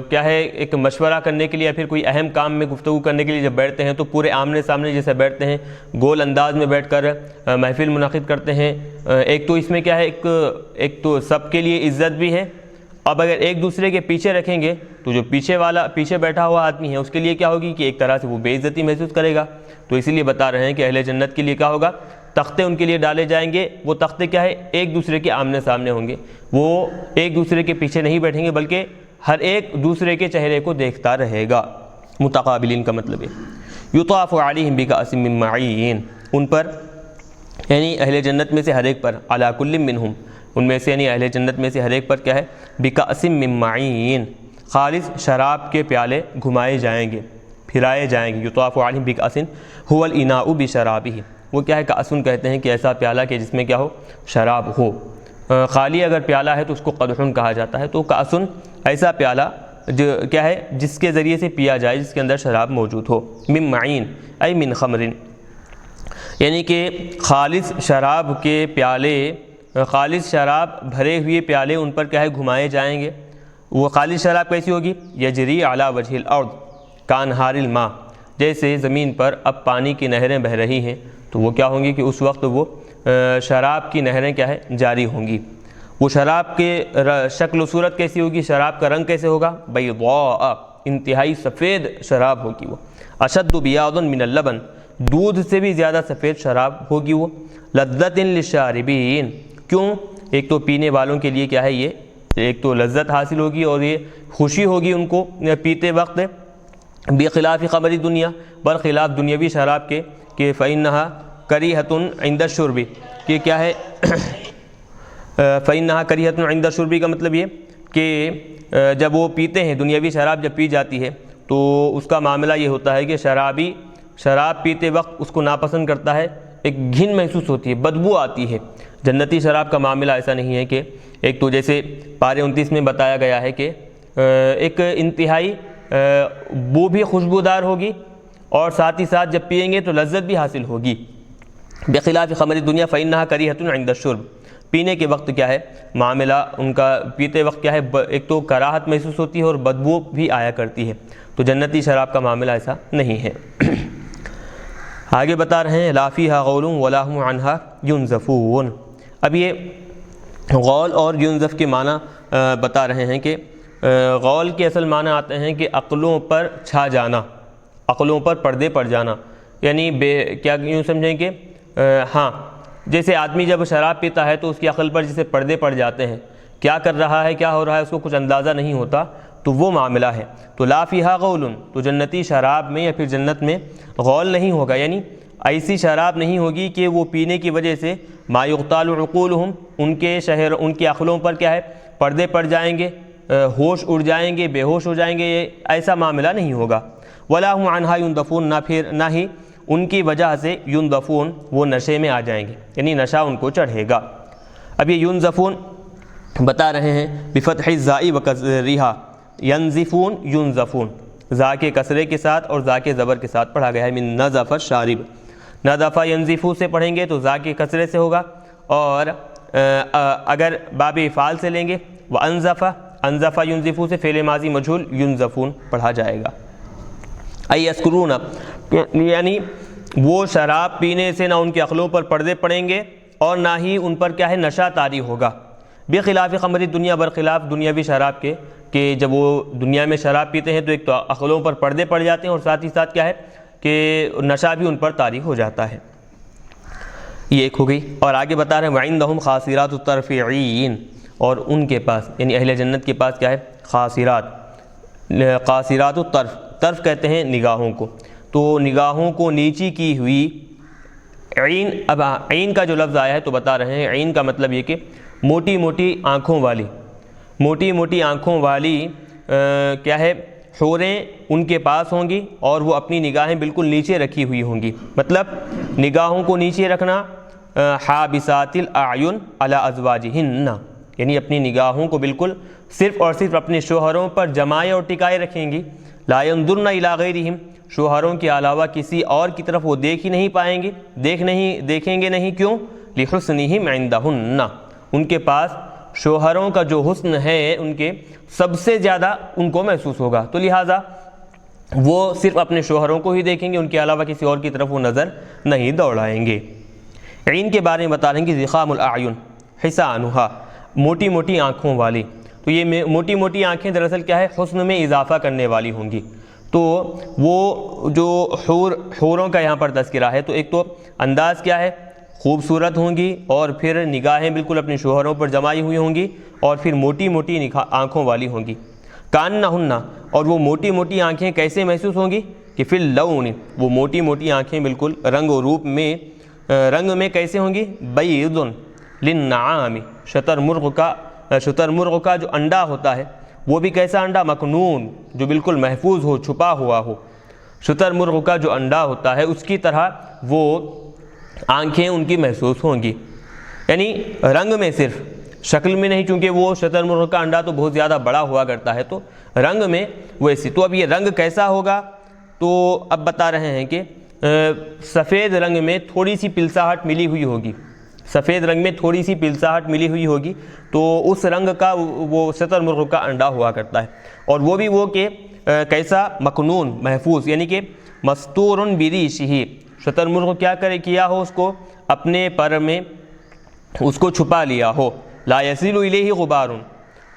کیا ہے ایک مشورہ کرنے کے لیے یا پھر کوئی اہم کام میں گفتگو کرنے کے لیے جب بیٹھتے ہیں تو پورے آمنے سامنے جیسے بیٹھتے ہیں، گول انداز میں بیٹھ کر محفل منعقد کرتے ہیں۔ ایک تو اس میں کیا ہے ایک تو سب کے لیے عزت بھی ہے، اب اگر ایک دوسرے کے پیچھے رکھیں گے تو جو پیچھے بیٹھا ہوا آدمی ہے اس کے لیے کیا ہوگی کہ ایک طرح سے وہ بے عزتی محسوس کرے گا۔ تو اسی لیے بتا رہے ہیں کہ اہل جنت کے لیے کیا ہوگا؟ تختے ان کے لیے ڈالے جائیں گے، وہ تختے کیا ہے؟ ایک دوسرے کے آمنے سامنے ہوں گے، وہ ایک دوسرے کے پیچھے نہیں بیٹھیں گے بلکہ ہر ایک دوسرے کے چہرے کو دیکھتا رہے گا۔ متقابلین کا مطلب ہے یطاف علیہم بکأس من معین، ان پر یعنی اہل جنت میں سے ہر ایک پر، علی کل منہم، ان میں سے یعنی اہل جنت میں سے ہر ایک پر کیا ہے؟ بکأس من معین، خالص شراب کے پیالے گھمائے جائیں گے، پھرائے جائیں گے۔ یطاف علیہم بکأس هو الاناء بشرابہ، وہ کیا ہے؟ کأسن کہتے ہیں کہ ایسا پیالہ کہ جس میں کیا ہو؟ شراب ہو۔ خالی اگر پیالہ ہے تو اس کو قدحن کہا جاتا ہے، تو کأسن ایسا پیالہ جو کیا ہے جس کے ذریعے سے پیا جائے، جس کے اندر شراب موجود ہو۔ من معین ای من خمر، یعنی کہ خالص شراب کے پیالے، خالص شراب بھرے ہوئے پیالے ان پر کیا ہے؟ گھمائے جائیں گے۔ وہ خالص شراب کیسی ہوگی؟ یجری علی وجہ الارض کانہار الماء، جیسے زمین پر اب پانی کی نہریں بہہ رہی ہیں تو وہ کیا ہوں گی کہ اس وقت وہ شراب کی نہریں کیا ہے؟ جاری ہوں گی۔ وہ شراب کے شکل و صورت کیسی ہوگی؟ شراب کا رنگ کیسے ہوگا؟ بیضاء، انتہائی سفید شراب ہوگی وہ، اشد بیاض من اللبن، دودھ سے بھی زیادہ سفید شراب ہوگی وہ، لذت للشاربین، کیوں؟ ایک تو پینے والوں کے لیے کیا ہے یہ ایک تو لذت حاصل ہوگی اور یہ خوشی ہوگی ان کو پیتے وقت، بخلاف خمر دنیا، برخلاف دنیاوی شراب کے، کہ فإنها کریہۃ عند الشرب، کہ کیا ہے فإنها کریہۃ عند الشرب کا مطلب یہ کہ جب وہ پیتے ہیں، دنیاوی شراب جب پی جاتی ہے تو اس کا معاملہ یہ ہوتا ہے کہ شرابی شراب پیتے وقت اس کو ناپسند کرتا ہے، ایک گھن محسوس ہوتی ہے، بدبو آتی ہے۔ جنتی شراب کا معاملہ ایسا نہیں ہے کہ ایک تو جیسے پارے 29 میں بتایا گیا ہے کہ ایک انتہائی بو بھی خوشبودار ہوگی اور ساتھ ہی ساتھ جب پئیں گے تو لذت بھی حاصل ہوگی۔ بخلاف خمر دنیا فإنها کریہۃ عند الشرب، پینے کے وقت کیا ہے معاملہ ان کا، پیتے وقت کیا ہے ایک تو کراہت محسوس ہوتی ہے اور بدبو بھی آیا کرتی ہے، تو جنتی شراب کا معاملہ ایسا نہیں ہے۔ آگے بتا رہے ہیں لا فیہا غول ولا هم عنہا ینزفون، اب یہ غول اور ینزف کے معنی بتا رہے ہیں کہ غول کے اصل معنی آتے ہیں کہ عقلوں پر چھا جانا، عقلوں پر پردے پڑ جانا، یعنی کیا یوں سمجھیں کہ ہاں جیسے آدمی جب شراب پیتا ہے تو اس کی عقل پر جیسے پردے پڑ جاتے ہیں، کیا کر رہا ہے کیا ہو رہا ہے اس کو کچھ اندازہ نہیں ہوتا، تو وہ معاملہ ہے۔ تو لا فیہا غول، تو جنتی شراب میں یا پھر جنت میں غول نہیں ہوگا، یعنی ایسی شراب نہیں ہوگی کہ وہ پینے کی وجہ سے ما یغتال عقولہم، ان کے عقلوں پر کیا ہے پردے پڑ جائیں گے، ہوش اڑ جائیں گے، بے ہوش ہو جائیں گے، ایسا معاملہ نہیں ہوگا۔ ولا هم عنہا ينزفون، نہ ہی ان کی وجہ سے ينزفون وہ نشے میں آ جائیں گے، یعنی نشہ ان کو چڑھے گا۔ اب یہ ينزفون بتا رہے ہیں بفتح الزاء وکسرها، ینزفون ينزفون، زا کے کسرے کے ساتھ اور زا کے زبر کے ساتھ پڑھا گیا ہے، من نزف الشارب، نزف ینزفو سے پڑھیں گے تو زا کے کسرے سے ہوگا، اور اگر باب افعال سے لیں گے وانزف، انزف ینزفو سے فعل ماضی مجہول ینزفون پڑھا جائے گا۔ ای یسکرون، یعنی وہ شراب پینے سے نہ ان کے عقلوں پر پردے پڑیں گے اور نہ ہی ان پر کیا ہے نشہ طاری ہوگا۔ بخلاف خمر دنیا، برخلاف دنیاوی شراب کے، کہ جب وہ دنیا میں شراب پیتے ہیں تو ایک تو عقلوں پر پردے پڑ جاتے ہیں اور ساتھ ہی ساتھ کیا ہے کہ نشہ بھی ان پر طاری ہو جاتا ہے۔ یہ ایک ہو گئی، اور آگے بتا رہے ہیں وعندہم خاصرات الطرف عین، اور ان کے پاس یعنی اہل جنت کے پاس کیا ہے خاصرات، قاصرات الطرف، طرف کہتے ہیں نگاہوں کو، تو نگاہوں کو نیچی کی ہوئی عین. اب عین کا جو لفظ آیا ہے تو بتا رہے ہیں عین کا مطلب یہ کہ موٹی موٹی آنکھوں والی، موٹی موٹی آنکھوں والی کیا ہے حوریں ان کے پاس ہوں گی، اور وہ اپنی نگاہیں بالکل نیچے رکھی ہوئی ہوں گی. مطلب نگاہوں کو نیچے رکھنا، حابسات الاعین علی ازواجہن، یعنی اپنی نگاہوں کو بالکل صرف اور صرف اپنے شوہروں پر جمائے اور ٹکائے رکھیں گی. لا ينظرن الی غیرہم، شوہروں کے علاوہ کسی اور کی طرف وہ دیکھ ہی نہیں پائیں گے، دیکھیں گے نہیں. کیوں؟ لحسنہم عندہن، ان کے پاس شوہروں کا جو حسن ہے ان کے سب سے زیادہ ان کو محسوس ہوگا، تو لہٰذا وہ صرف اپنے شوہروں کو ہی دیکھیں گے، ان کے علاوہ کسی اور کی طرف وہ نظر نہیں دوڑائیں گے. عین کے بارے میں بتا رہے ہیں کہ ضخام الاعین حسانھا، موٹی موٹی آنکھوں والی. تو یہ موٹی موٹی آنکھیں دراصل کیا ہے، حسن میں اضافہ کرنے والی ہوں گی. تو وہ جو حوروں کا یہاں پر تذکرہ ہے، تو ایک تو انداز کیا ہے، خوبصورت ہوں گی، اور پھر نگاہیں بالکل اپنے شوہروں پر جمائی ہوئی ہوں گی، اور پھر موٹی موٹی آنکھوں والی ہوں گی. کانہن، اور وہ موٹی موٹی آنکھیں کیسے محسوس ہوں گی کہ فی اللون، وہ موٹی موٹی آنکھیں بالکل رنگ و روپ میں، رنگ میں کیسے ہوں گی، بیض للنعام، شتر مرغ کا جو انڈا ہوتا ہے وہ بھی کیسا انڈا، مکنون، جو بالکل محفوظ ہو، چھپا ہوا ہو. شتر مرغ کا جو انڈا ہوتا ہے اس کی طرح وہ آنکھیں ان کی محسوس ہوں گی، یعنی رنگ میں، صرف شکل میں نہیں، چونکہ وہ شتر مرغ کا انڈا تو بہت زیادہ بڑا ہوا کرتا ہے، تو رنگ میں وہ ایسی. تو اب یہ رنگ کیسا ہوگا، تو اب بتا رہے ہیں کہ سفید رنگ میں تھوڑی سی پلساہٹ ملی ہوئی ہوگی، سفید رنگ میں تھوڑی سی پلساہٹ ملی ہوئی ہوگی، تو اس رنگ کا وہ شتر مرغ کا انڈا ہوا کرتا ہے. اور وہ بھی وہ کہ کیسا، مکنون، محفوظ، یعنی کہ مستور بریشہ، شتر مرغ کیا ہو، اس کو اپنے پر میں اس کو چھپا لیا ہو. لا یصل الیہ غبار،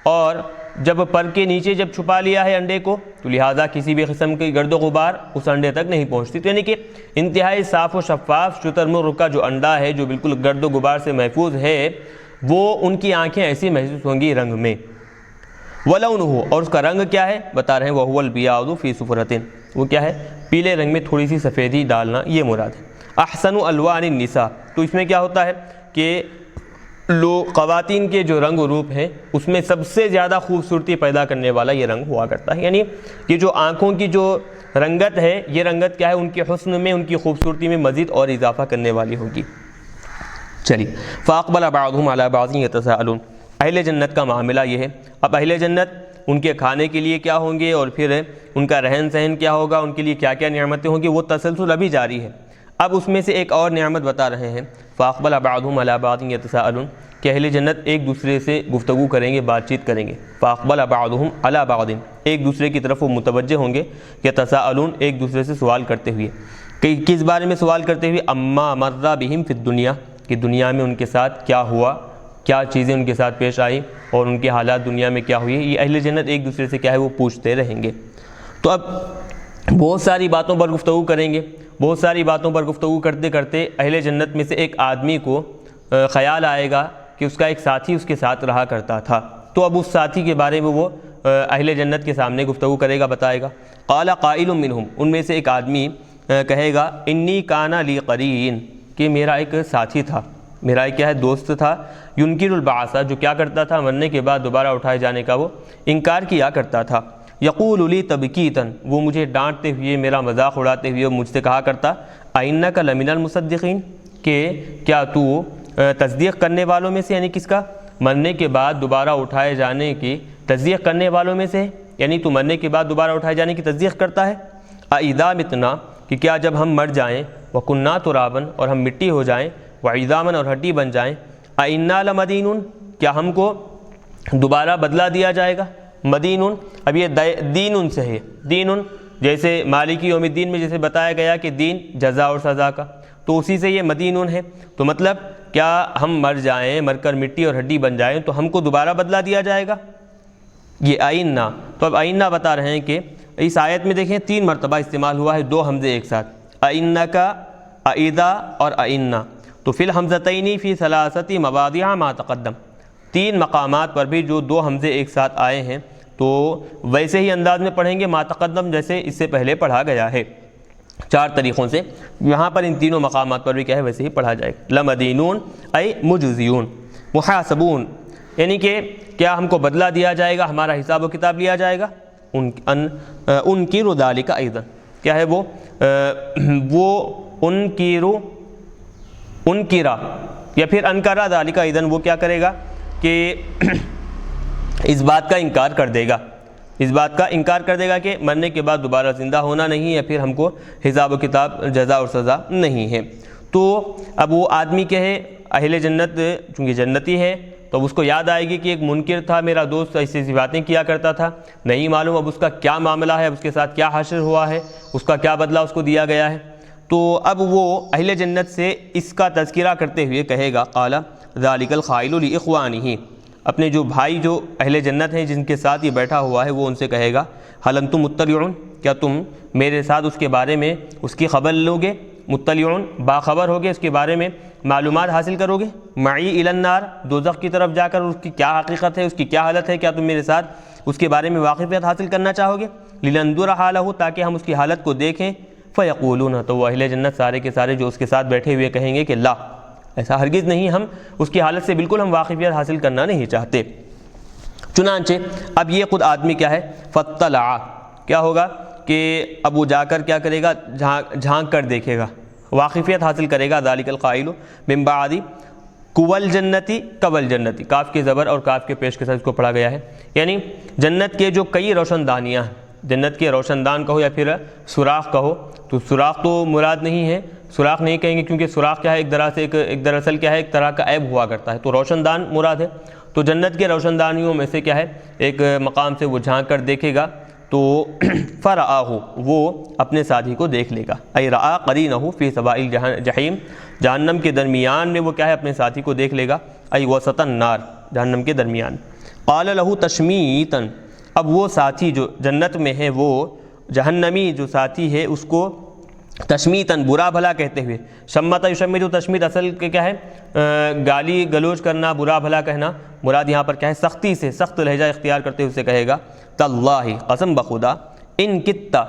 اور جب پر کے نیچے جب چھپا لیا ہے انڈے کو، تو لہٰذا کسی بھی قسم کی گرد و غبار اس انڈے تک نہیں پہنچتی. تو یعنی کہ انتہائی صاف و شفاف شتر مرغ کا جو انڈا ہے، جو بالکل گرد و غبار سے محفوظ ہے، وہ ان کی آنکھیں ایسی محسوس ہوں گی رنگ میں. ولونہ، اور اس کا رنگ کیا ہے بتا رہے ہیں، وہو البیاض فی صفرۃ، وہ کیا ہے، پیلے رنگ میں تھوڑی سی سفیدی ڈالنا، یہ مراد ہے. احسن الوان النساء، تو اس میں کیا ہوتا ہے کہ خواتین کے جو رنگ و روپ ہیں اس میں سب سے زیادہ خوبصورتی پیدا کرنے والا یہ رنگ ہوا کرتا ہے. یعنی یہ جو آنکھوں کی جو رنگت ہے، یہ رنگت کیا ہے، ان کے حسن میں، ان کی خوبصورتی میں مزید اور اضافہ کرنے والی ہوگی. چلیے، فاقبل بعضهم على بعض يتساءلون، اہل جنت کا معاملہ یہ ہے. اب اہل جنت ان کے کھانے کے لیے کیا ہوں گے، اور پھر ان کا رہن سہن کیا ہوگا، ان کے لیے کیا کیا نعمتیں ہوں گی، وہ تسلسل ابھی جاری ہے. اب اس میں سے ایک اور نعمت بتا رہے ہیں، فاقبل بعضهم على بعض يتساءلون، کہ اہل جنت ایک دوسرے سے گفتگو کریں گے، بات چیت کریں گے. فاقبل بعضهم على بعض، ایک دوسرے کی طرف وہ متوجہ ہوں گے، يتساءلون، ایک دوسرے سے سوال کرتے ہوئے. کس بارے میں سوال کرتے ہوئے، اما مر بهم في الدنيا، کہ دنیا میں ان کے ساتھ کیا ہوا، کیا چیزیں ان کے ساتھ پیش آئی، اور ان کے حالات دنیا میں کیا ہوئی. یہ اہل جنت ایک دوسرے سے کیا ہے وہ پوچھتے رہیں گے. تو اب بہت ساری باتوں پر گفتگو کریں گے. بہت ساری باتوں پر گفتگو کرتے کرتے اہل جنت میں سے ایک آدمی کو خیال آئے گا کہ اس کا ایک ساتھی اس کے ساتھ رہا کرتا تھا. تو اب اس ساتھی کے بارے میں وہ اہل جنت کے سامنے گفتگو کرے گا، بتائے گا. قال قائل منہم، ان میں سے ایک آدمی کہے گا، انی کان لی قرین، کہ میرا ایک ساتھی تھا، میرا ایک کیا ہے، دوست تھا. ینکر البعث، جو کیا کرتا تھا، مرنے کے بعد دوبارہ اٹھائے جانے کا وہ انکار کیا کرتا تھا. یقول لی تبکیتن، وہ مجھے ڈانٹتے ہوئے، میرا مذاق اڑاتے ہوئے مجھ سے کہا کرتا، اینک لمن المصدقین، کہ کیا تو تصدیق کرنے والوں میں سے، یعنی کس کا، مرنے کے بعد دوبارہ اٹھائے جانے کی تصدیق کرنے والوں میں سے، یعنی تو مرنے کے بعد دوبارہ اٹھائے جانے کی تصدیق کرتا ہے. اذا متنا، کہ کیا جب ہم مر جائیں، وکنا ترابا، اور ہم مٹی ہو جائیں، وعظاما، اور ہڈی بن جائیں، انا لمدینون، کیا ہم کو دوبارہ بدلہ دیا جائے گا. مدینون، اب یہ دین سے ہے، دین جیسے مالکی یوم الدین میں جیسے بتایا گیا کہ دین جزا اور سزا کا، تو اسی سے یہ مدینون ہے. تو مطلب کیا ہم مر جائیں، مر کر مٹی اور ہڈی بن جائیں، تو ہم کو دوبارہ بدلہ دیا جائے گا. یہ آئینہ، تو اب آئینہ بتا رہے ہیں کہ اس آیت میں دیکھیں 3 مرتبہ استعمال ہوا ہے، 2 حمزے ایک ساتھ، آئینہ کا، اذا اور آئینہ. تو فی الحمزتین فی ثلاثۃ مواضع ما تقدم، 3 مقامات پر بھی جو 2 حمزے ایک ساتھ آئے ہیں، تو ویسے ہی انداز میں پڑھیں گے ما تقدم جیسے اس سے پہلے پڑھا گیا ہے، 4 طریقوں سے یہاں پر ان تینوں مقامات پر بھی کیا ہے ویسے ہی پڑھا جائے گا۔ لمدینون ای مجزیون، محاسبون یعنی کہ کیا ہم کو بدلہ دیا جائے گا، ہمارا حساب و کتاب لیا جائے گا۔ انکر ذالک ایضا، کیا ہے وہ انکرا یا پھر انکرا ذالک ایضا، وہ کیا کرے گا کہ اس بات کا انکار کر دے گا، اس بات کا انکار کر دے گا کہ مرنے کے بعد دوبارہ زندہ ہونا نہیں ہے، پھر ہم کو حساب و کتاب جزا اور سزا نہیں ہے۔ تو اب وہ آدمی کیا ہے اہل جنت، چونکہ جنتی ہے تو اس کو یاد آئے گی کہ ایک منکر تھا میرا دوست، ایسی ایسی باتیں کیا کرتا تھا، نہیں معلوم اب اس کا کیا معاملہ ہے، اس کے ساتھ کیا حشر ہوا ہے، اس کا کیا بدلہ اس کو دیا گیا ہے۔ تو اب وہ اہل جنت سے اس کا تذکرہ کرتے ہوئے کہے گا قال ذالک الخائل لاخوانہ، اپنے جو بھائی جو اہل جنت ہیں جن کے ساتھ یہ بیٹھا ہوا ہے وہ ان سے کہے گا حل انتم مطلعون، کیا تم میرے ساتھ اس کے بارے میں اس کی خبر لوگے، مطلعون باخبر ہوگے، اس کے بارے میں معلومات حاصل کرو گے، معی الی النار دوزخ کی طرف جا کر اس کی کیا حقیقت ہے، اس کی کیا حالت ہے، کیا تم میرے ساتھ اس کے بارے میں واقفیت حاصل کرنا چاہو گے، لننظر حالہ تاکہ ہم اس کی حالت کو دیکھیں، فیقولون تو وہ اہل جنت سارے کے سارے جو اس کے ساتھ بیٹھے ہوئے کہیں گے کہ لا، ایسا ہرگز نہیں، ہم اس کی حالت سے بالکل ہم واقفیت حاصل کرنا نہیں چاہتے۔ چنانچہ اب یہ خود آدمی کیا ہے فطلع، کیا ہوگا کہ اب وہ جا کر کیا کرے گا، جھانک کر دیکھے گا، واقفیت حاصل کرے گا، ذالک القائل من بعد قول جنتی قبل جنتی، کاف کے زبر اور کاف کے پیش کے ساتھ اس کو پڑھا گیا ہے، یعنی جنت کے جو کئی روشن دانیاں ہیں، جنت کے روشن دان کہو یا پھر سوراخ کہو، تو سوراخ تو مراد نہیں ہے، سوراخ نہیں کہیں گے کیونکہ سوراخ کیا ہے ایک دراصل کیا ہے ایک طرح کا عیب ہوا کرتا ہے، تو روشن دان مراد ہے۔ تو جنت کے روشن دانیوں میں سے کیا ہے ایک مقام سے وہ جھانک کر دیکھے گا تو فرآہ، وہ اپنے ساتھی کو دیکھ لے گا، ای رآ قرینہ فی سواء الجحیم، جہنم کے درمیان میں وہ کیا ہے اپنے ساتھی کو دیکھ لے گا، ای وسط النار، جہنم کے درمیان۔ قال لہ تشمیتا، اب وہ ساتھی جو جنت میں ہے وہ جہنمی جو ساتھی ہے اس کو تشمیتاً برا بھلا کہتے ہوئے، شمت یشمت تشمیت اصل کے کیا ہے گالی گلوچ کرنا، برا بھلا کہنا، مراد یہاں پر کیا ہے سختی سے، سخت لہجہ اختیار کرتے ہوئے اسے کہے گا تاللہ، قسم بخدا، ان کتا،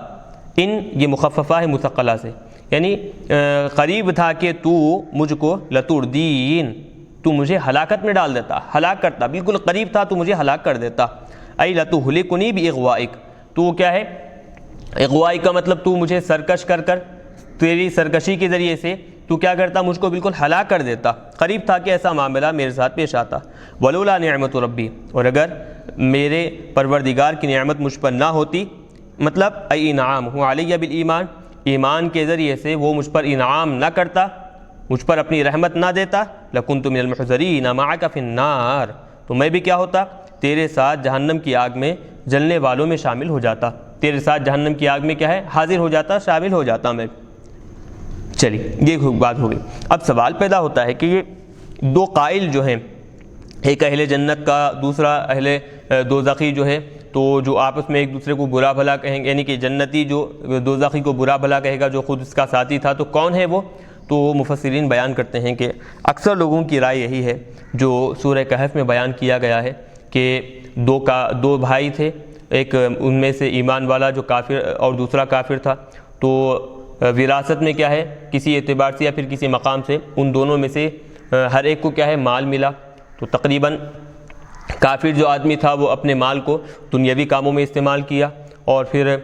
ان یہ مخففہ ہے مثقلہ سے، یعنی قریب تھا کہ تو مجھ کو لتردین، تو مجھے ہلاکت میں ڈال دیتا، ہلاک کرتا، بالکل قریب تھا تو مجھے ہلاک کر دیتا، ای لتہلکنی باغوائک، تو کیا ہے اغوائی کا مطلب تو مجھے سرکش کر کر تیری سرکشی کے ذریعے سے تو کیا کرتا، مجھ کو بالکل ہلاک کر دیتا، قریب تھا کہ ایسا معاملہ میرے ساتھ پیش آتا۔ ولولا نعمت ربی، اور اگر میرے پروردگار کی نعمت مجھ پر نہ ہوتی، مطلب ای انعام ہو علیہ بالایمان، ایمان کے ذریعے سے وہ مجھ پر انعام نہ کرتا، مجھ پر اپنی رحمت نہ دیتا، لکنت من المحضرین معک فی النار، تو میں بھی کیا ہوتا تیرے ساتھ جہنم کی آگ میں جلنے والوں میں شامل ہو جاتا، تیرے ساتھ جہنم کی آگ میں کیا ہے حاضر ہو جاتا، شامل ہو جاتا میں۔ چلیے یہ بات ہو گئی۔ اب سوال پیدا ہوتا ہے کہ یہ دو قائل جو ہیں، ایک اہل جنت کا، دوسرا اہل دوزخی جو ہے، تو جو آپس میں ایک دوسرے کو برا بھلا کہیں گے، یعنی کہ جنتی جو دوزخی کو برا بھلا کہے گا جو خود اس کا ساتھی تھا، تو کون ہے وہ؟ تو مفسرین بیان کرتے ہیں کہ اکثر لوگوں کی رائے یہی ہے جو سورہ کہف میں بیان کیا گیا ہے کہ دو بھائی تھے، ایک ان میں سے ایمان والا جو کافر اور دوسرا کافر تھا، تو وراثت میں کیا ہے کسی اعتبار سے یا پھر کسی مقام سے ان دونوں میں سے ہر ایک کو کیا ہے مال ملا، تو تقریباً کافر جو آدمی تھا وہ اپنے مال کو دنیاوی کاموں میں استعمال کیا، اور پھر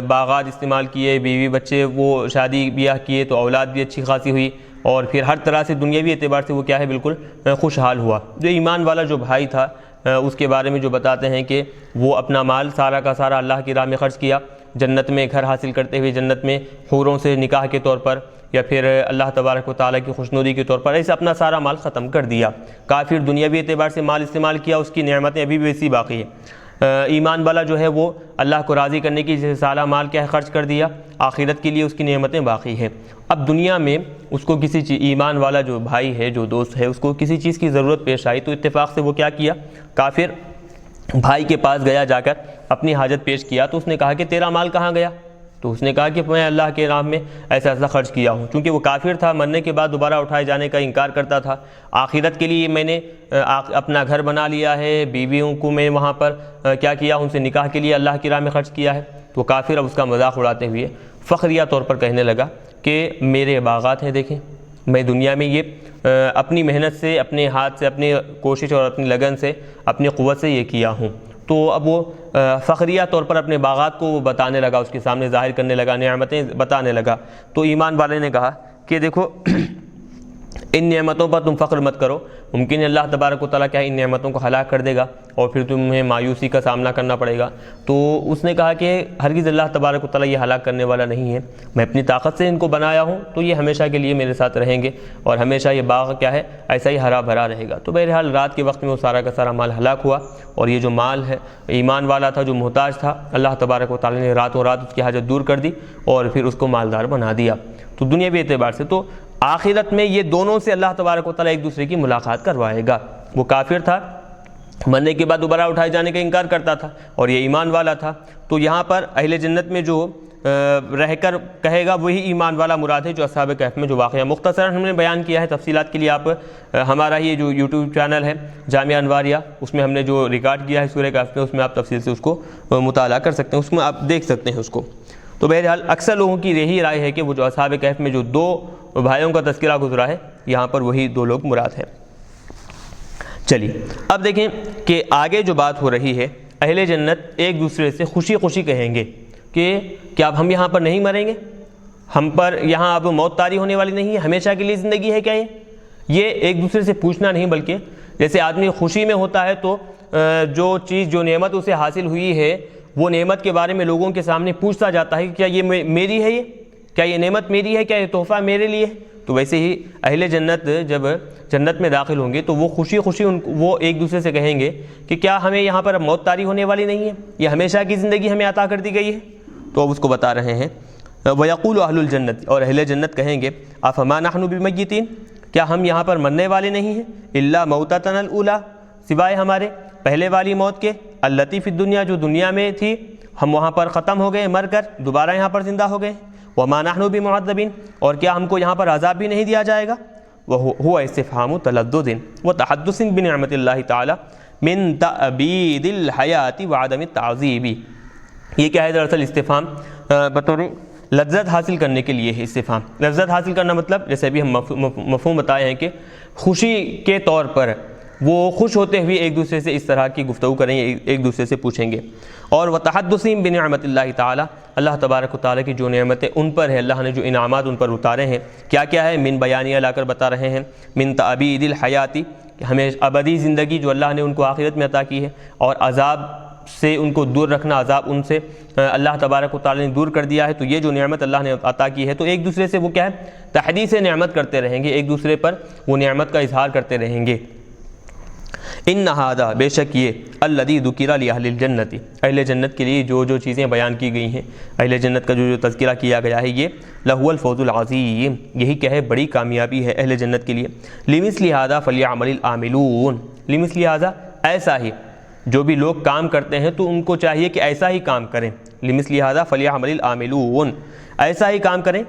باغات استعمال کیے، بیوی بچے وہ شادی بیاہ کیے تو اولاد بھی اچھی خاصی ہوئی، اور پھر ہر طرح سے دنیاوی اعتبار سے وہ کیا ہے بالکل خوشحال ہوا۔ جو ایمان والا جو بھائی تھا اس کے بارے میں جو بتاتے ہیں کہ وہ اپنا مال سارا کا سارا اللہ کی راہ میں خرچ کیا، جنت میں گھر حاصل کرتے ہوئے، جنت میں حوروں سے نکاح کے طور پر یا پھر اللہ تبارک و تعالیٰ کی خوشنودی کے طور پر ایسے اپنا سارا مال ختم کر دیا۔ کافر دنیاوی اعتبار سے مال استعمال کیا، اس کی نعمتیں ابھی بھی ویسی باقی ہیں۔ ایمان والا جو ہے وہ اللہ کو راضی کرنے کی جیسے سارا مال کیا ہے خرچ کر دیا، آخرت کے لیے اس کی نعمتیں باقی ہیں۔ اب دنیا میں اس کو کسی چیز، ایمان والا جو بھائی ہے جو دوست ہے، اس کو کسی چیز کی ضرورت پیش آئی تو اتفاق سے وہ کیا کیا، کافر بھائی کے پاس گیا، جا کر اپنی حاجت پیش کیا، تو اس نے کہا کہ تیرا مال کہاں گیا، تو اس نے کہا کہ میں اللہ کے راہ میں ایسا ایسا خرچ کیا ہوں. چونکہ وہ کافر تھا, مرنے کے بعد دوبارہ اٹھائے جانے کا انکار کرتا تھا. آخرت کے لیے میں نے اپنا گھر بنا لیا ہے, بیویوں کو میں وہاں پر کیا کیا, ان سے نکاح کے لیے اللہ کی راہ میں خرچ کیا ہے. تو کافر اب اس کا مذاق اڑاتے ہوئے فخریہ طور پر کہنے لگا کہ میرے باغات ہیں, دیکھیں میں دنیا میں یہ اپنی محنت سے, اپنے ہاتھ سے, اپنی کوشش اور اپنی لگن سے, اپنی قوت سے یہ کیا ہوں. تو اب وہ فخریہ طور پر اپنے باغات کو وہ بتانے لگا, اس کے سامنے ظاہر کرنے لگا, نعمتیں بتانے لگا. تو ایمان والے نے کہا کہ دیکھو ان نعمتوں پر تم فخر مت کرو, ممکن ہے اللہ تبارک و تعالیٰ کیا ان نعمتوں کو ہلاک کر دے گا اور پھر تمہیں مایوسی کا سامنا کرنا پڑے گا. تو اس نے کہا کہ ہرگز اللہ تبارک و تعالیٰ یہ ہلاک کرنے والا نہیں ہے, میں اپنی طاقت سے ان کو بنایا ہوں, تو یہ ہمیشہ کے لیے میرے ساتھ رہیں گے اور ہمیشہ یہ باغ کیا ہے ایسا ہی ہرا بھرا رہے گا. تو بہرحال رات کے وقت میں وہ سارا کا سارا مال ہلاک ہوا, اور یہ جو مال ہے ایمان والا تھا, جو محتاج تھا, اللہ تبارک و تعالیٰ نے راتوں رات اس کی حاجت دور کر دی اور پھر اس کو مالدار بنا دیا. تو دنیاوی اعتبار سے تو آخرت میں یہ دونوں سے اللہ تبارک و تعالیٰ ایک دوسرے کی ملاقات کروائے گا. وہ کافر تھا, مرنے کے بعد دوبارہ اٹھائے جانے کا انکار کرتا تھا, اور یہ ایمان والا تھا. تو یہاں پر اہل جنت میں جو رہ کر کہے گا وہی ایمان والا مراد ہے, جو اصحاب کہف میں جو واقعہ مختصراً ہم نے بیان کیا ہے. تفصیلات کے لیے آپ ہمارا یہ جو یوٹیوب چینل ہے جامعہ انواریہ, اس میں ہم نے جو ریکارڈ کیا ہے سورہ کہف میں, اس میں آپ تفصیل سے اس کو مطالعہ کر سکتے ہیں, اس میں آپ دیکھ سکتے ہیں اس کو. تو بہرحال اکثر لوگوں کی یہی رائے ہے کہ وہ جو اصحاب کہف میں جو دو بھائیوں کا تذکرہ گزرا ہے, یہاں پر وہی دو لوگ مراد ہے. چلیے اب دیکھیں کہ آگے جو بات ہو رہی ہے, اہل جنت ایک دوسرے سے خوشی خوشی کہیں گے کہ کیا اب ہم یہاں پر نہیں مریں گے, ہم پر یہاں اب موت طاری ہونے والی نہیں ہے, ہمیشہ کے لیے زندگی ہے کیا یہ ایک دوسرے سے پوچھنا نہیں, بلکہ جیسے آدمی خوشی میں ہوتا ہے تو جو چیز جو نعمت اسے حاصل ہوئی ہے وہ نعمت کے بارے میں لوگوں کے سامنے پوچھتا جاتا ہے کہ کیا یہ میری ہے, کیا یہ نعمت میری ہے, کیا یہ تحفہ میرے لیے ہے. تو ویسے ہی اہل جنت جب جنت میں داخل ہوں گے تو وہ خوشی خوشی وہ ایک دوسرے سے کہیں گے کہ کیا ہمیں یہاں پر اب موت طاری ہونے والی نہیں ہے, یہ ہمیشہ کی زندگی ہمیں عطا کر دی گئی ہے. تو اب اس کو بتا رہے ہیں وَيَقُولُ أَهْلُ الْجَنَّةِ, اور اہل جنت کہیں گے أَفَمَا نَحْنُ بِمَيِّتِينَ, کیا ہم یہاں پر مرنے والے نہیں ہیں, إِلَّا مَوْتَتَنَا الْأُولَىٰ, سوائے ہمارے پہلے والی موت کے, الَّتِي فِي الدُّنْيَا, جو دنیا میں تھی, ہم وہاں پر ختم ہو گئے مر کر, دوبارہ یہاں پر زندہ ہو گئے. وَمَا نَحْنُ بِمُعَذَّبِينَ, اور کیا ہم کو یہاں پر عذاب بھی نہیں دیا جائے گا. وَهُوَ اسْتِفْهَامُ تَلَدُّدٍ وَتَحَدُّثٍ بِنِعْمَةِ اللَّهِ تَعَالَىٰ مِنْ تَأْبِيدِ الْحَيَاةِ وَعَدَمِ التَّعْذِيبِ. یہ کیا ہے دراصل استفہام بطور لذت حاصل کرنے کے لیے ہے. استفہام لذت حاصل کرنا مطلب جیسے ابھی ہم مفہوم بتائے ہیں کہ خوشی کے طور پر وہ خوش ہوتے ہوئے ایک دوسرے سے اس طرح کی گفتگو کریں گے, ایک دوسرے سے پوچھیں گے. اور وَتَحَدُّثِهِم بِنِعْمَةِ اللَّهِ تَعَالَىٰ, اللہ تبارک و تعالیٰ کی جو نعمتیں ان پر ہے, اللہ نے جو انعامات ان پر اتارے ہیں, کیا کیا ہے, من بیانیہ لا کر بتا رہے ہیں, من تعبید الحیاتی, کہ ہمیں ابدی زندگی جو اللہ نے ان کو آخرت میں عطا کی ہے, اور عذاب سے ان کو دور رکھنا, عذاب ان سے اللہ تبارک و تعالیٰ نے دور کر دیا ہے. تو یہ جو نعمت اللہ نے عطا کی ہے, تو ایک دوسرے سے وہ کیا ہے تحدیث نعمت کرتے رہیں گے, ایک دوسرے پر وہ نعمت کا اظہار کرتے رہیں گے. ان هذا, بے شک یہ, الذی ذکر لأہل الجنت, اہل جنت کے لیے جو جو چیزیں بیان کی گئی ہیں, اہل جنت کا جو جو تذکرہ کیا گیا ہے, یہ لہو الفوز العظیم, یہی کیا ہے بڑی کامیابی ہے اہل جنت کے لیے. لمثل ھذا فلیعمل العاملون, لمثل ھذا, ایسا ہی جو بھی لوگ کام کرتے ہیں تو ان کو چاہیے کہ ایسا ہی کام کریں. لمثل ھذا فلیعمل العاملون, ایسا ہی کام کریں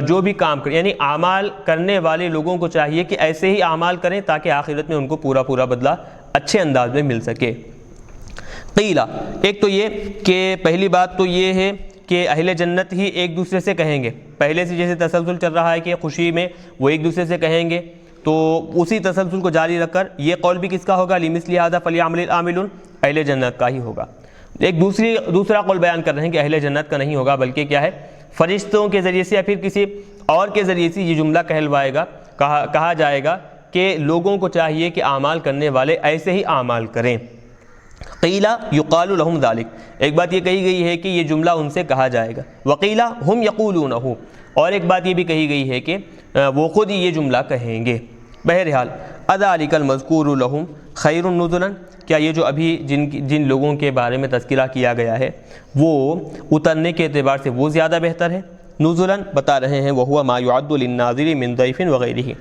جو بھی کام کریں, یعنی اعمال کرنے والے لوگوں کو چاہیے کہ ایسے ہی اعمال کریں تاکہ آخرت میں ان کو پورا پورا بدلہ اچھے انداز میں مل سکے. قیلا, ایک تو یہ کہ پہلی بات تو یہ ہے کہ اہل جنت ہی ایک دوسرے سے کہیں گے, پہلے سے جیسے تسلسل چل رہا ہے کہ خوشی میں وہ ایک دوسرے سے کہیں گے, تو اسی تسلسل کو جاری رکھ کر یہ قول بھی کس کا ہوگا, لمثل ھذا فلیعمل العاملون, اہل جنت کا ہی ہوگا. ایک دوسرا قول بیان کر رہے ہیں کہ اہل جنت کا نہیں ہوگا, بلکہ کیا ہے فرشتوں کے ذریعے سے یا پھر کسی اور کے ذریعے سے یہ جملہ کہلوائے گا, کہا جائے گا کہ لوگوں کو چاہیے کہ اعمال کرنے والے ایسے ہی اعمال کریں. قیلا یقال لهم ذلک, ایک بات یہ کہی گئی ہے کہ یہ جملہ ان سے کہا جائے گا. وقیلا ہم یقولونہ, اور ایک بات یہ بھی کہی گئی ہے کہ وہ خود ہی یہ جملہ کہیں گے. بہرحال اذالک المذکور لهم خیر نزلا, کیا یہ جو ابھی جن لوگوں کے بارے میں تذکرہ کیا گیا ہے وہ اترنے کے اعتبار سے وہ زیادہ بہتر ہے, نزلاً بتا رہے ہیں وہوا ما یعد للناظر من ضیف وغیرہ،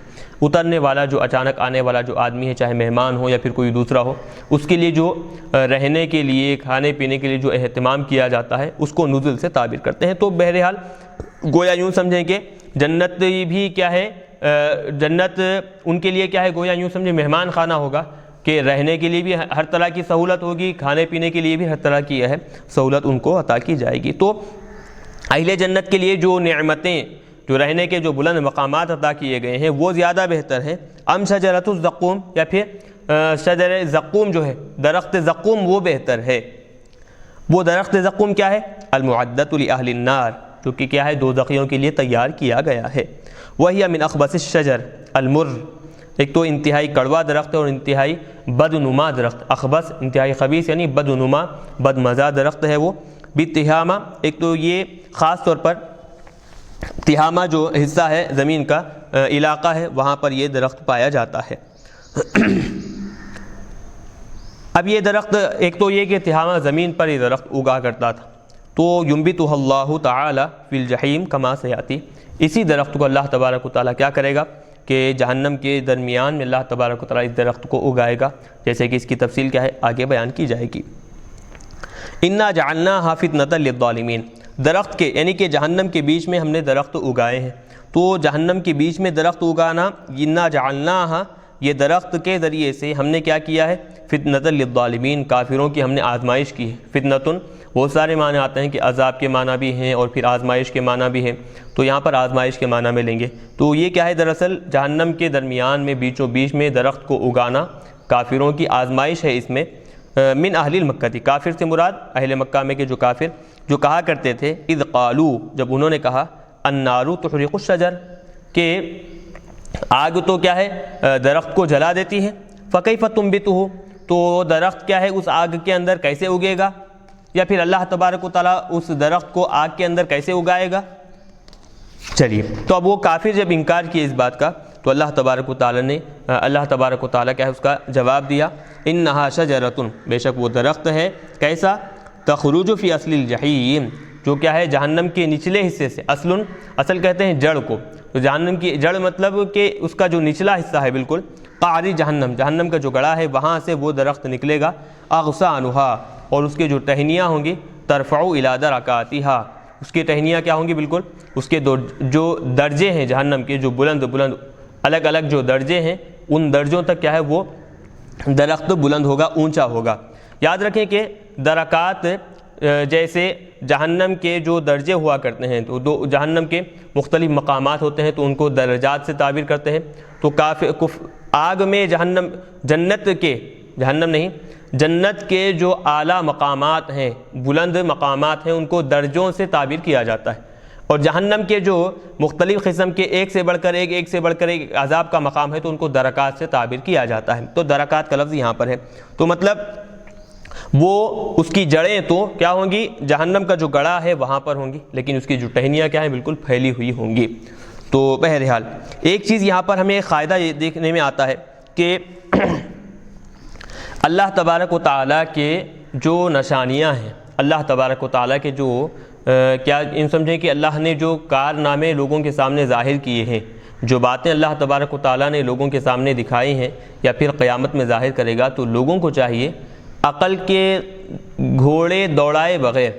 اترنے والا جو اچانک آنے والا جو آدمی ہے، چاہے مہمان ہو یا پھر کوئی دوسرا ہو، اس کے لیے جو رہنے کے لیے کھانے پینے کے لیے جو اہتمام کیا جاتا ہے اس کو نزل سے تعبیر کرتے ہیں۔ تو بہرحال گویا یوں سمجھیں کہ جنت بھی کیا ہے، جنت ان کے لیے کیا ہے، گویا یوں سمجھیں مہمان خانہ ہوگا کہ رہنے کے لیے بھی ہر طرح کی سہولت ہوگی، کھانے پینے کے لیے بھی ہر طرح کی ہے سہولت ان کو عطا کی جائے گی۔ تو اہل جنت کے لیے جو نعمتیں، جو رہنے کے جو بلند مقامات عطا کیے گئے ہیں وہ زیادہ بہتر ہیں، ام شجرۃ الزقوم، یا پھر شجر زقوم جو ہے، درخت زقوم وہ بہتر ہے۔ وہ درخت زقوم کیا ہے؟ المعدۃ لأہل النار، جو کہ کیا ہے، دوزخیوں کے لیے تیار کیا گیا ہے۔ وہی من اخبث الشجر المر، ایک تو انتہائی کڑوا درخت ہے اور انتہائی بدنما درخت، اخبث انتہائی خبیث یعنی بدنما بدمزہ درخت ہے وہ۔ بتہامہ، ایک تو یہ خاص طور پر تہامہ جو حصہ ہے زمین کا علاقہ ہے وہاں پر یہ درخت پایا جاتا ہے۔ اب یہ درخت، ایک تو یہ کہ تہامہ زمین پر یہ درخت اگا کرتا تھا، تو ینبتہ اللہ تعالی فی الجحیم کما سیاتی، اسی درخت کو اللہ تبارک و تعالیٰ کیا کرے گا کہ جہنم کے درمیان میں اللہ تبارک و تعالیٰ اس درخت کو اگائے گا، جیسے کہ اس کی تفصیل کیا ہے آگے بیان کی جائے گی۔ انا جعلناھا فتنۃ للظالمین، درخت کے یعنی کہ جہنم کے بیچ میں ہم نے درخت اگائے ہیں، تو جہنم کے بیچ میں درخت اگانا، انا جعلناھا، یہ درخت کے ذریعے سے ہم نے کیا کیا ہے، فتنۃ للظالمین، کافروں کی ہم نے آزمائش کی ہے۔ فتنۃ بہت سارے معنی آتے ہیں کہ عذاب کے معنی بھی ہیں اور پھر آزمائش کے معنی بھی ہیں، تو یہاں پر آزمائش کے معنی میں لیں گے۔ تو یہ کیا ہے، دراصل جہنم کے درمیان میں بیچوں بیچ میں درخت کو اگانا کافروں کی آزمائش ہے۔ اس میں من اہل المکہ تھی، کافر سے مراد اہل مکہ میں کے جو کافر جو کہا کرتے تھے، اذ قالوا، جب انہوں نے کہا، النار تحرق الشجر، کہ آگ تو کیا ہے درخت کو جلا دیتی ہے، فکیف تنبتہ، تو درخت کیا ہے اس آگ کے اندر کیسے اگے گا، یا پھر اللہ تبارک و تعالیٰ اس درخت کو آگ کے اندر کیسے اگائے گا۔ چلیے، تو اب وہ کافر جب انکار کیے اس بات کا تو اللہ تبارک و تعالیٰ کیا ہے اس کا جواب دیا، انہا شجرۃ، بے شک وہ درخت ہے، کیسا، تخرج فی اصل الجحیم، جو کیا ہے جہنم کے نچلے حصے سے، اصل کہتے ہیں جڑ کو، تو جہنم کی جڑ مطلب کہ اس کا جو نچلا حصہ ہے بالکل، قعری جہنم کا جو گڑھا ہے وہاں سے وہ درخت نکلے گا، اغصانھا، اور اس کے جو ٹہنیاں ہوں گی، ترفع الی درکاتھا، اس کی ٹہنیاں کیا ہوں گی، بالکل اس کے جو درجے ہیں جہنم کے، جو بلند الگ الگ جو درجے ہیں، ان درجوں تک کیا ہے وہ درخت بلند ہوگا، اونچا ہوگا۔ یاد رکھیں کہ درکات جیسے جہنم کے جو درجے ہوا کرتے ہیں، تو جہنم کے مختلف مقامات ہوتے ہیں تو ان کو درجات سے تعبیر کرتے ہیں۔ تو آگ میں جنت کے جو اعلیٰ مقامات ہیں، بلند مقامات ہیں، ان کو درجوں سے تعبیر کیا جاتا ہے، اور جہنم کے جو مختلف قسم کے ایک سے بڑھ کر ایک عذاب کا مقام ہے تو ان کو درکات سے تعبیر کیا جاتا ہے۔ تو درکات کا لفظ یہاں پر ہے، تو مطلب وہ اس کی جڑیں تو کیا ہوں گی، جہنم کا جو گڑھا ہے وہاں پر ہوں گی، لیکن اس کی جو ٹہنیاں کیا ہیں، بالکل پھیلی ہوئی ہوں گی۔ تو بہرحال ایک چیز یہاں پر ہمیں ایک فائدہ یہ دیکھنے میں آتا ہے کہ اللہ تبارک و تعالیٰ کے جو نشانیاں ہیں، اللہ تبارک و تعالیٰ کے جو کیا ان سمجھیں کہ اللہ نے جو کارنامے لوگوں کے سامنے ظاہر کیے ہیں، جو باتیں اللہ تبارک و تعالیٰ نے لوگوں کے سامنے دکھائی ہیں یا پھر قیامت میں ظاہر کرے گا، تو لوگوں کو چاہیے عقل کے گھوڑے دوڑائے بغیر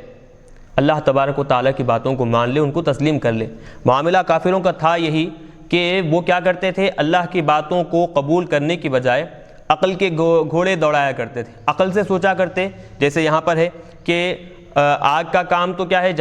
اللہ تبارک و تعالیٰ کی باتوں کو مان لے، ان کو تسلیم کر لے۔ معاملہ کافروں کا تھا یہی کہ وہ کیا کرتے تھے، اللہ کی باتوں کو قبول کرنے کی بجائے عقل کے گھوڑے دوڑایا کرتے تھے، عقل سے سوچا کرتے، جیسے یہاں پر ہے کہ آگ کا کام تو کیا ہے،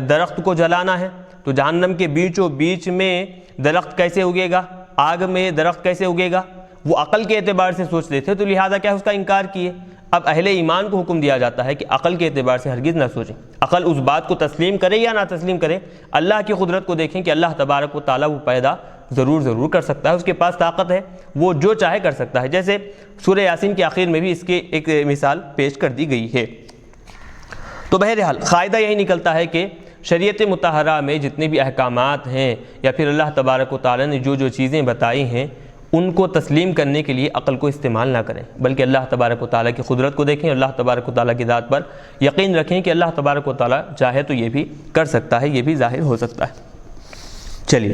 درخت کو جلانا ہے، تو جہنم کے بیچوں بیچ میں درخت کیسے اگے گا، آگ میں درخت کیسے اگے گا، وہ عقل کے اعتبار سے سوچتے تھے، تو لہٰذا کیا اس کا انکار کیے۔ اب اہل ایمان کو حکم دیا جاتا ہے کہ عقل کے اعتبار سے ہرگز نہ سوچیں، عقل اس بات کو تسلیم کرے یا نہ تسلیم کرے، اللہ کی قدرت کو دیکھیں کہ اللہ تبارک و تعالیٰ وہ پیدا ضرور کر سکتا ہے، اس کے پاس طاقت ہے، وہ جو چاہے کر سکتا ہے، جیسے سورہ یاسین کے آخر میں بھی اس کی ایک مثال پیش کر دی گئی ہے۔ تو بہرحال فائدہ یہی نکلتا ہے کہ شریعت مطہرہ میں جتنے بھی احکامات ہیں یا پھر اللہ تبارک و تعالیٰ نے جو چیزیں بتائی ہیں، ان کو تسلیم کرنے کے لیے عقل کو استعمال نہ کریں، بلکہ اللہ تبارک و تعالیٰ کی قدرت کو دیکھیں، اللہ تبارک و تعالیٰ کی ذات پر یقین رکھیں کہ اللہ تبارک و تعالیٰ چاہے تو یہ بھی کر سکتا ہے، یہ بھی ظاہر ہو سکتا ہے۔ چلیے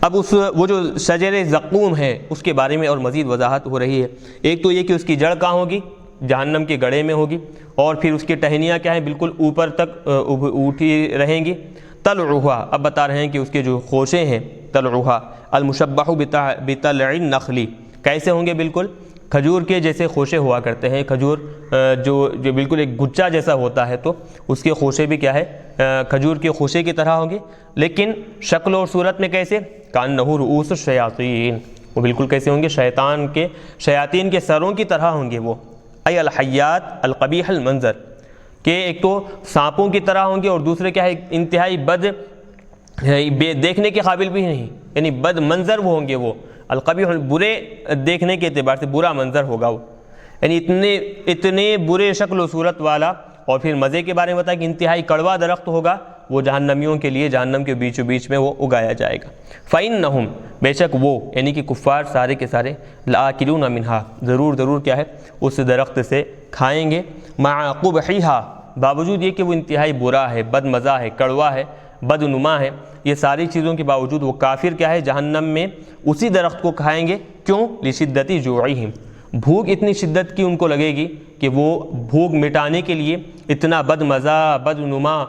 اب وہ جو شجر زقوم ہے اس کے بارے میں اور مزید وضاحت ہو رہی ہے۔ ایک تو یہ کہ اس کی جڑ کہاں ہوگی؟ جہنم کے گڑھے میں ہوگی، اور پھر اس کی ٹہنیاں کیا ہیں؟ بالکل اوپر تک اٹھی رہیں گی۔ طلعھا، اب بتا رہے ہیں کہ اس کے جو خوشے ہیں، طلعھا المشبہ بطلع النخل، کیسے ہوں گے؟ بالکل کھجور کے جیسے خوشے ہوا کرتے ہیں، کھجور جو بالکل ایک گچا جیسا ہوتا ہے تو اس کے خوشے بھی کیا ہے؟ کھجور کے خوشے کی طرح ہوں گے، لیکن شکل اور صورت میں کیسے؟ کانہ رؤوس الشیاطین، وہ بالکل کیسے ہوں گے؟ شیاطین کے سروں کی طرح ہوں گے وہ، ای الحیات القبیح المنظر، کہ ایک تو سانپوں کی طرح ہوں گے اور دوسرے کیا ہے؟ انتہائی بد، دیکھنے کے قابل بھی نہیں، یعنی بد منظر وہ ہوں گے، وہ القبیح، برے دیکھنے کے اعتبار سے برا منظر ہوگا وہ، یعنی اتنے برے شکل و صورت والا۔ اور پھر مزے کے بارے میں بتایا کہ انتہائی کڑوا درخت ہوگا وہ جہنمیوں کے لیے، جہنم کے بیچوں بیچ میں وہ اگایا جائے گا۔ فَإِنَّهُمْ، بے شک وہ یعنی کہ کفار سارے کے سارے، لَآكِلُونَ مِنْهَا، ضرور کیا ہے؟ اس درخت سے کھائیں گے، مَعَ قُبْحِهَا، باوجود یہ کہ وہ انتہائی برا ہے، بد مزہ ہے، کڑوا ہے، بدنما ہے، یہ ساری چیزوں کے باوجود وہ کافر کیا ہے؟ جہنم میں اسی درخت کو کھائیں گے۔ کیوں؟ لِشِدَّةِ جُوعِهِمْ، بھوک اتنی شدت کی ان کو لگے گی کہ وہ بھوک مٹانے کے لیے اتنا بد مزہ، بدنما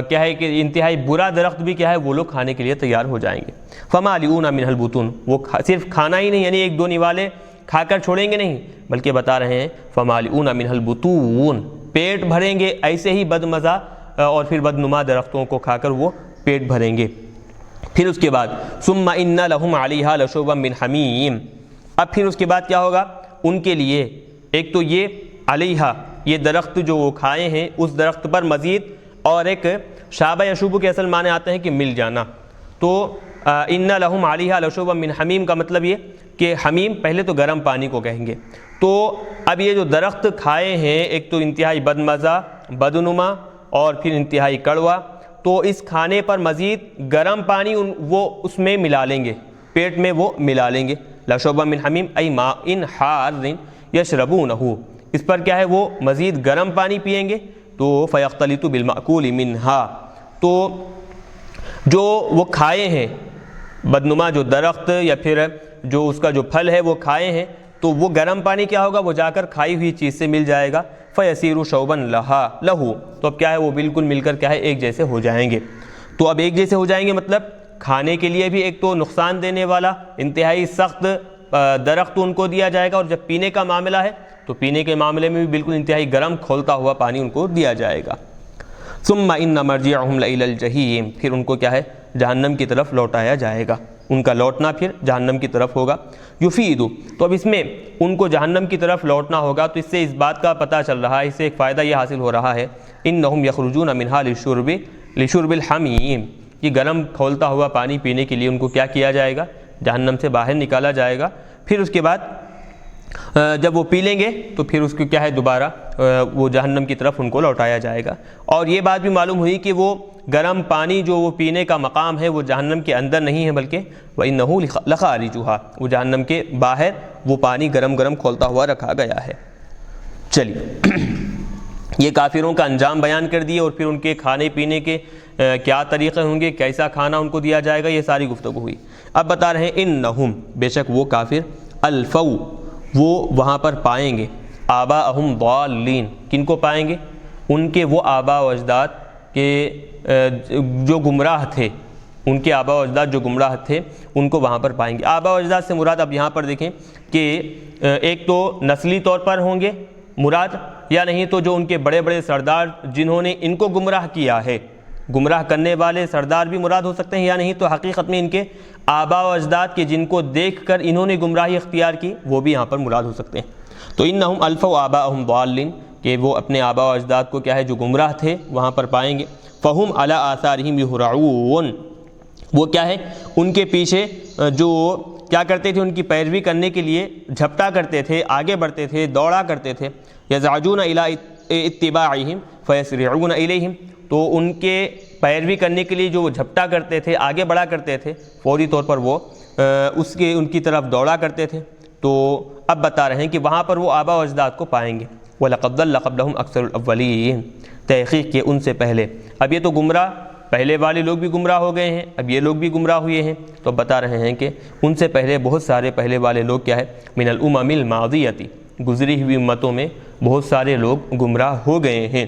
کیا ہے کہ انتہائی برا درخت بھی کیا ہے؟ وہ لوگ کھانے کے لیے تیار ہو جائیں گے۔ فَمَالِئُونَ مِنْهَا الْبُطُونَ، وہ صرف کھانا ہی نہیں، یعنی ایک دو نوالے کھا کر چھوڑیں گے نہیں، بلکہ بتا رہے ہیں فَمَالِئُونَ مِنْهَا الْبُطُونَ، پیٹ بھریں گے ایسے ہی بد مزہ اور پھر بدنما درختوں کو کھا کر وہ پیٹ بھریں گے۔ پھر اس کے بعد ثُمَّ إِنَّ لَهُمْ عَلَيْهَا لَشَوْبًا مِّنْ حَمِيمٍ، اب پھر اس کے بعد کیا ہوگا ان کے لیے؟ ایک تو یہ علیہا، یہ درخت جو وہ کھائے ہیں اس درخت پر مزید، اور ایک شابہ یشوب کے اصل معنی آتے ہیں کہ مل جانا، تو ان لہم علیہا لشوبا من حمیم کا مطلب یہ کہ حمیم پہلے تو گرم پانی کو کہیں گے۔ تو اب یہ جو درخت کھائے ہیں ایک تو انتہائی بد مزہ، بدنما اور پھر انتہائی کڑوا، تو اس کھانے پر مزید گرم پانی وہ اس میں ملا لیں گے، پیٹ میں وہ ملا لیں گے۔ لشوبا من حمیم ای ماء حار یشربونہ، اس پر کیا ہے؟ وہ مزید گرم پانی پئیں گے، تو فیختلط بالمأکول منہا، تو جو وہ کھائے ہیں بدنما جو درخت یا پھر جو اس کا جو پھل ہے وہ کھائے ہیں، تو وہ گرم پانی کیا ہوگا؟ وہ جا کر کھائی ہوئی چیز سے مل جائے گا۔ فیصیر شوبا لہو، تو اب کیا ہے؟ وہ بالکل مل کر کیا ہے؟ ایک جیسے ہو جائیں گے۔ تو اب ایک جیسے ہو جائیں گے مطلب کھانے کے لیے بھی ایک تو نقصان دینے والا انتہائی سخت درخت ان کو دیا جائے گا، اور جب پینے کا معاملہ ہے تو پینے کے معاملے میں بھی بالکل انتہائی گرم کھولتا ہوا پانی ان کو دیا جائے گا۔ ثم ان مرجعهم الى الجحیم، پھر ان کو کیا ہے؟ جہنم کی طرف لوٹایا جائے گا، ان کا لوٹنا پھر جہنم کی طرف ہوگا۔ یفید، تو اب اس میں ان کو جہنم کی طرف لوٹنا ہوگا، تو اس سے اس بات کا پتہ چل رہا ہے، اس سے ایک فائدہ یہ حاصل ہو رہا ہے انہم یخرجون منہا لشرب الحمیم، یہ گرم کھولتا ہوا پانی پینے کے لیے ان کو کیا کیا جائے گا؟ جہنم سے باہر نکالا جائے گا۔ پھر اس کے بعد جب وہ پی لیں گے تو پھر اس کو کیا ہے؟ دوبارہ وہ جہنم کی طرف ان کو لوٹایا جائے گا۔ اور یہ بات بھی معلوم ہوئی کہ وہ گرم پانی جو وہ پینے کا مقام ہے وہ جہنم کے اندر نہیں ہے، بلکہ وَإِنَّهُ لَخَارِجُهَا، وہ جہنم کے باہر وہ پانی گرم گرم کھولتا ہوا رکھا گیا ہے۔ چلیے یہ کافروں کا انجام بیان کر دیے، اور پھر ان کے کھانے پینے کے کیا طریقے ہوں گے، کیسا کھانا ان کو دیا جائے گا، یہ ساری گفتگو ہوئی۔ اب بتا رہے ہیں انہم، بے شک وہ کافر، الفو، وہ وہاں پر پائیں گے، آباءہم ضالین، کن کو پائیں گے؟ ان کے وہ آباء و اجداد کے جو گمراہ تھے، ان کے آباء و اجداد جو گمراہ تھے ان کو وہاں پر پائیں گے۔ آباء و اجداد سے مراد اب یہاں پر دیکھیں کہ ایک تو نسلی طور پر ہوں گے مراد، یا نہیں تو جو ان کے بڑے بڑے سردار جنہوں نے ان کو گمراہ کیا ہے، گمراہ کرنے والے سردار بھی مراد ہو سکتے ہیں، یا نہیں تو حقیقت میں ان کے آباء و اجداد کے جن کو دیکھ کر انہوں نے گمراہی اختیار کی وہ بھی یہاں پر مراد ہو سکتے ہیں۔ تو انہم الفوا آباءہم ضالین، کہ وہ اپنے آباء و اجداد کو کیا ہے؟ جو گمراہ تھے وہاں پر پائیں گے۔ فہم علی آثارہم یہرعون، وہ کیا ہے؟ ان کے پیچھے جو کیا کرتے تھے؟ ان کی پیروی کرنے کے لیے جھپٹا کرتے تھے، آگے بڑھتے تھے، دوڑا کرتے تھے۔ یزعجون الی اتباعہم فیسرعون الیہم، تو ان کے پیروی کرنے کے لیے جو وہ جھپٹا کرتے تھے، آگے بڑھا کرتے تھے، فوری طور پر وہ ان کی طرف دوڑا کرتے تھے۔ تو اب بتا رہے ہیں کہ وہاں پر وہ آبا و اجداد کو پائیں گے۔ وَلَقَدْ ضَلَّ قَبْلَهُمْ أَكْثَرُ الْأَوَّلِينَ، تحقیق کہ ان سے پہلے، اب یہ تو گمراہ پہلے والے لوگ بھی گمراہ ہو گئے ہیں، اب یہ لوگ بھی گمراہ ہوئے ہیں، تو بتا رہے ہیں کہ ان سے پہلے بہت سارے پہلے والے لوگ کیا ہے، من الامم الماضیۃ، گزری ہوئی امتوں میں بہت سارے لوگ گمراہ ہو گئے ہیں۔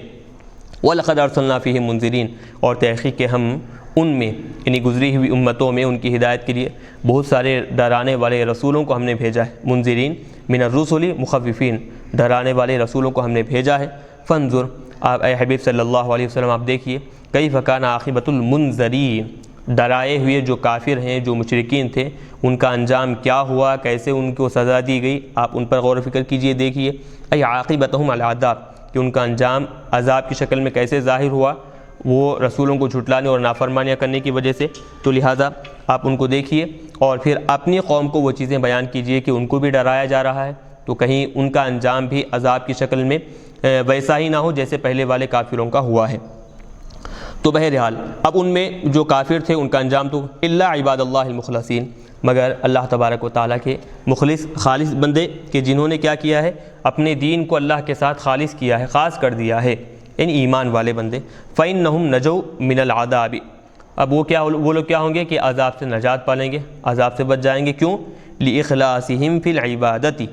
وَلَقَدْ أَرْسَلْنَا فِيهِمْ مُنذِرِينَ، اور تحقیق کہ ہم ان میں یعنی گزری ہوئی امتوں میں ان کی ہدایت کے لیے بہت سارے ڈرانے والے رسولوں کو ہم نے بھیجا ہے۔ منذرین من الرسل مخوفین، ڈرانے والے رسولوں کو ہم نے بھیجا ہے۔ فانظر، آپ اے حبیب صلی اللہ علیہ وسلم آپ دیکھیے، کیف کان عاقبۃ المنذرین، ڈرائے ہوئے جو کافر ہیں، جو مشرکین تھے، ان کا انجام کیا ہوا، کیسے ان کو سزا دی گئی، آپ ان پر غور و فکر کیجئے، دیکھیے۔ ای عاقبتہم العذاب، کہ ان کا انجام عذاب کی شکل میں کیسے ظاہر ہوا، وہ رسولوں کو جھٹلانے اور نافرمانیاں کرنے کی وجہ سے۔ تو لہٰذا آپ ان کو دیکھیے اور پھر اپنی قوم کو وہ چیزیں بیان کیجئے کہ ان کو بھی ڈرایا جا رہا ہے، تو کہیں ان کا انجام بھی عذاب کی شکل میں ویسا ہی نہ ہو جیسے پہلے والے کافروں کا ہوا ہے۔ تو بہرحال اب ان میں جو کافر تھے ان کا انجام تو الا عباد اللہ المخلصین، مگر اللہ تبارک و تعالیٰ کے مخلص خالص بندے کہ جنہوں نے کیا کیا ہے، اپنے دین کو اللہ کے ساتھ خالص کیا ہے، خاص کر دیا ہے، یعنی ایمان والے بندے۔ فَإِنَّهُمْ نَجَوْا مِنَ الْعَذَابِ، اب وہ لوگ کیا ہوں گے کہ عذاب سے نجات پالیں گے، عذاب سے بچ جائیں گے۔ کیوں؟ لِإِخْلَاصِهِمْ فِي الْعِبَادَةِ،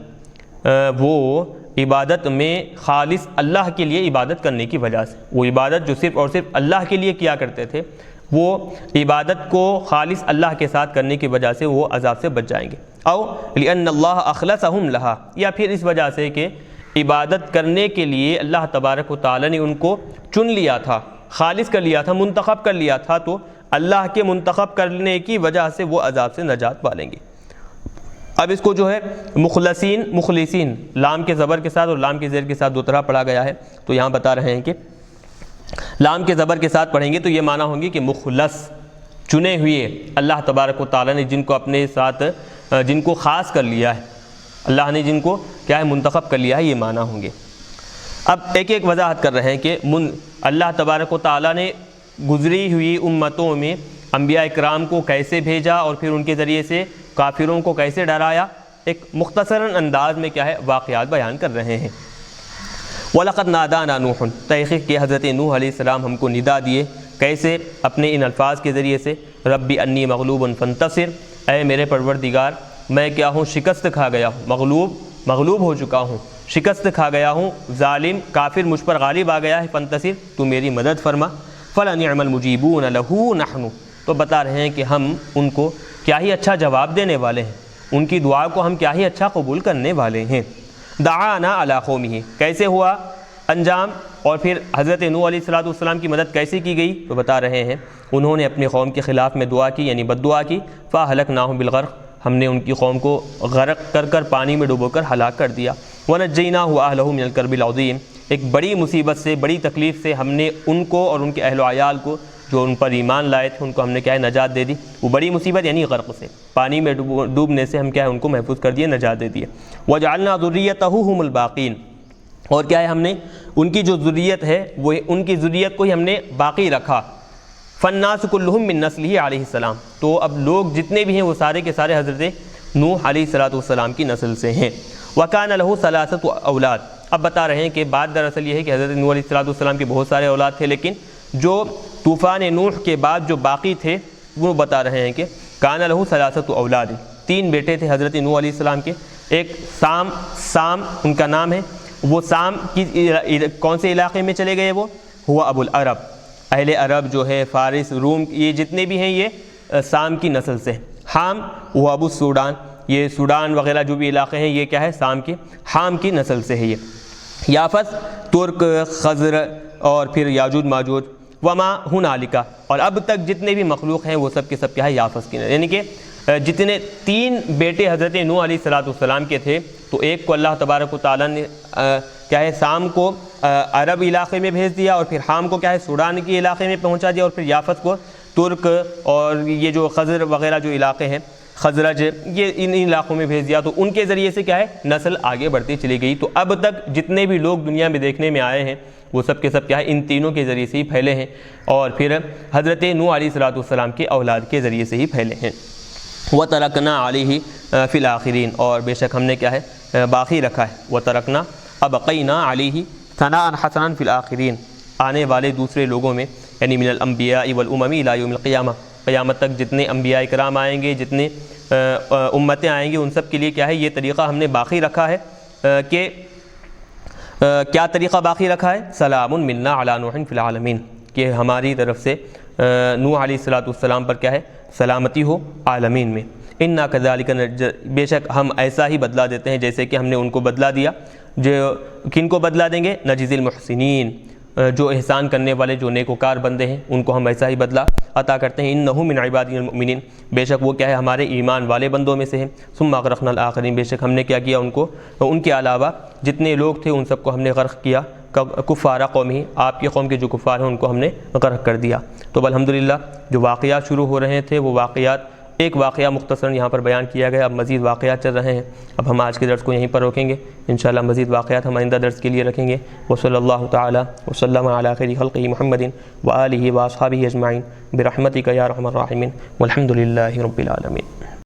وہ عبادت میں خالص اللہ کے لیے عبادت کرنے کی وجہ سے، وہ عبادت جو صرف اور صرف اللہ کے لیے کیا کرتے تھے، وہ عبادت کو خالص اللہ کے ساتھ کرنے کی وجہ سے وہ عذاب سے بچ جائیں گے۔ او لأن اللہ اخلصہم لہا، یا پھر اس وجہ سے کہ عبادت کرنے کے لیے اللہ تبارک و تعالیٰ نے ان کو چن لیا تھا، خالص کر لیا تھا، منتخب کر لیا تھا، تو اللہ کے منتخب کرنے کی وجہ سے وہ عذاب سے نجات پالیں گے۔ اب اس کو جو ہے مخلصین لام کے زبر کے ساتھ اور لام کے زیر کے ساتھ دو طرح پڑھا گیا ہے، تو یہاں بتا رہے ہیں کہ لام کے زبر کے ساتھ پڑھیں گے تو یہ معنی ہوں گی کہ مخلص، چنے ہوئے اللہ تبارک و تعالیٰ نے جن کو اپنے ساتھ جن کو خاص کر لیا ہے، اللہ نے جن کو کیا ہے منتخب کر لیا ہے، یہ معنی ہوں گے۔ اب ایک ایک وضاحت کر رہے ہیں کہ اللہ تبارک و تعالیٰ نے گزری ہوئی امتوں میں انبیاء اکرام کو کیسے بھیجا اور پھر ان کے ذریعے سے کافروں کو کیسے ڈرایا، ایک مختصراً انداز میں کیا ہے واقعات بیان کر رہے ہیں۔ وَلَقَدْ نَادَانَا نُوحٌ، تحقیق کہ حضرت نوح علیہ السلام ہم کو ندا دیے، کیسے؟ اپنے ان الفاظ کے ذریعے سے، ربی انی مغلوب فانتصر، اے میرے پروردگار میں کیا ہوں، شکست کھا گیا ہوں، مغلوب ہو چکا ہوں، شکست کھا گیا ہوں، ظالم کافر مجھ پر غالب آ گیا ہے، فانتصر تو میری مدد فرما۔ فَلَنِعْمَ الْمُجِيبُونَ لَهُ نَحْنُ، تو بتا رہے ہیں کہ ہم ان کو کیا ہی اچھا جواب دینے والے ہیں، ان کی دعا کو ہم کیا ہی اچھا قبول کرنے والے ہیں۔ دعانا علی قومہ، کیسے ہوا انجام اور پھر حضرت نوح علیہ السلام کی مدد کیسے کی گئی، تو بتا رہے ہیں انہوں نے اپنی قوم کے خلاف میں دعا کی، یعنی بد دعا کی۔ فاہلکناہم بالغرق، ہم نے ان کی قوم کو غرق کر کر پانی میں ڈبو کر ہلاک کر دیا۔ ونجیناہ واہلہ من الکرب العظیم، ایک بڑی مصیبت سے، بڑی تکلیف سے ہم نے ان کو اور ان کے اہل و عیال کو جو ان پر ایمان لائے تھے ان کو ہم نے کیا ہے نجات دے دی۔ وہ بڑی مصیبت یعنی غرق سے، پانی میں ڈوبنے سے ہم کیا ہے ان کو محفوظ کر دیے، نجات دے دیے۔ وجعلنا ذریتہ هم الباقین، اور کیا ہے ہم نے ان کی جو ذریت ہے وہ ان کی ذریت کو ہی ہم نے باقی رکھا۔ فالناس کلہم من نسلہ علیہ السلام، تو اب لوگ جتنے بھی ہیں وہ سارے کے سارے حضرت نوح علیہ السلام کی نسل سے ہیں۔ وکان لہ ثلاثۃ اولاد، اب بتا رہے ہیں کہ بات دراصل یہ ہے کہ حضرت نوح علیہ السلام کے بہت سارے اولاد تھے، لیکن جو طوفان نوح کے بعد جو باقی تھے وہ بتا رہے ہیں کہ کان لہ ثلاثۃ اولاد، تین بیٹے تھے حضرت نوح علیہ السلام کے۔ ایک سام ان کا نام ہے، وہ سام کی کون سے علاقے میں چلے گئے، وہ ہوا ابو العرب، اہل عرب جو ہے فارس روم یہ جتنے بھی ہیں یہ سام کی نسل سے۔ حام وہ ابو السودان، یہ سوڈان وغیرہ جو بھی علاقے ہیں یہ کیا ہے سام کے، حام کی نسل سے ہے یہ۔ یافس ترک، خضر اور پھر یاجوج ماجوج، وما ہنالکا، اور اب تک جتنے بھی مخلوق ہیں وہ سب کے سب کیا ہے یافس کی، یعنی کہ جتنے تین بیٹے حضرت نوح علیہ السلام کے تھے تو ایک کو اللہ تبارک و تعالیٰ نے کیا ہے سام کو عرب علاقے میں بھیج دیا، اور پھر حام کو کیا ہے سوڈان کے علاقے میں پہنچا دیا، اور پھر یافس کو ترک اور یہ جو خضر وغیرہ جو علاقے ہیں خزرج یہ ان علاقوں میں بھیج دیا، تو ان کے ذریعے سے کیا ہے نسل آگے بڑھتی چلی گئی۔ تو اب تک جتنے بھی لوگ دنیا میں دیکھنے میں آئے ہیں وہ سب کے سب کیا ہے ان تینوں کے ذریعے سے ہی پھیلے ہیں، اور پھر حضرت نوح علیہ السلام کے اولاد کے ذریعے سے ہی پھیلے ہیں۔ وَتَرَكْنَا عَلَيْهِ فِي الْآخِرِينَ، اور بے شک ہم نے کیا ہے باقی رکھا ہے، وَتَرَكْنَا أَبْقَيْنَا عَلَيْهِ ثَنَاءً حَسَنًا فِي الْآخِرِينَ، آنے والے دوسرے لوگوں میں یعنی من الانبیاء والامم الی یوم القیامہ، قیامت تک جتنے انبیاء کرام آئیں گے، جتنے امتیں آئیں گی، ان سب کے لیے کیا ہے یہ طریقہ ہم نے باقی رکھا ہے کہ کیا طریقہ باقی رکھا ہے؟ سلام منا علی نوح فی العالمین، کہ ہماری طرف سے نوح علیہ السلام پر کیا ہے سلامتی ہو عالمین میں۔ انا کذالک بے شک ہم ایسا ہی بدلہ دیتے ہیں جیسے کہ ہم نے ان کو بدلہ دیا۔ جو کن کو بدلہ دیں گے؟ نجزی المحسنین، جو احسان کرنے والے جو نیکوکار بندے ہیں ان کو ہم ایسا ہی بدلہ عطا کرتے ہیں۔ انہ من عبادنا المؤمنین، بے شک وہ کیا ہے ہمارے ایمان والے بندوں میں سے ہیں۔ ثم اغرقنا الآخرین، بے شک ہم نے کیا کیا ان کو، ان کے علاوہ جتنے لوگ تھے ان سب کو ہم نے غرق کیا، کفار قومی، آپ کی قوم کے جو کفار ہیں ان کو ہم نے غرق کر دیا۔ تو الحمدللہ جو واقعات شروع ہو رہے تھے وہ واقعات، ایک واقعہ مختصراً یہاں پر بیان کیا گیا، اب مزید واقعات چل رہے ہیں۔ اب ہم آج کے درس کو یہیں پر روکیں گے، انشاءاللہ مزید واقعات ہم آئندہ درس کے لیے رکھیں گے۔ وصلی اللہ تعالی وسلم علی خیر خلقہ محمد وآلہ واصحابہ اجمعین برحمتک یا ارحم الراحمین والحمد للہ رب العالمین۔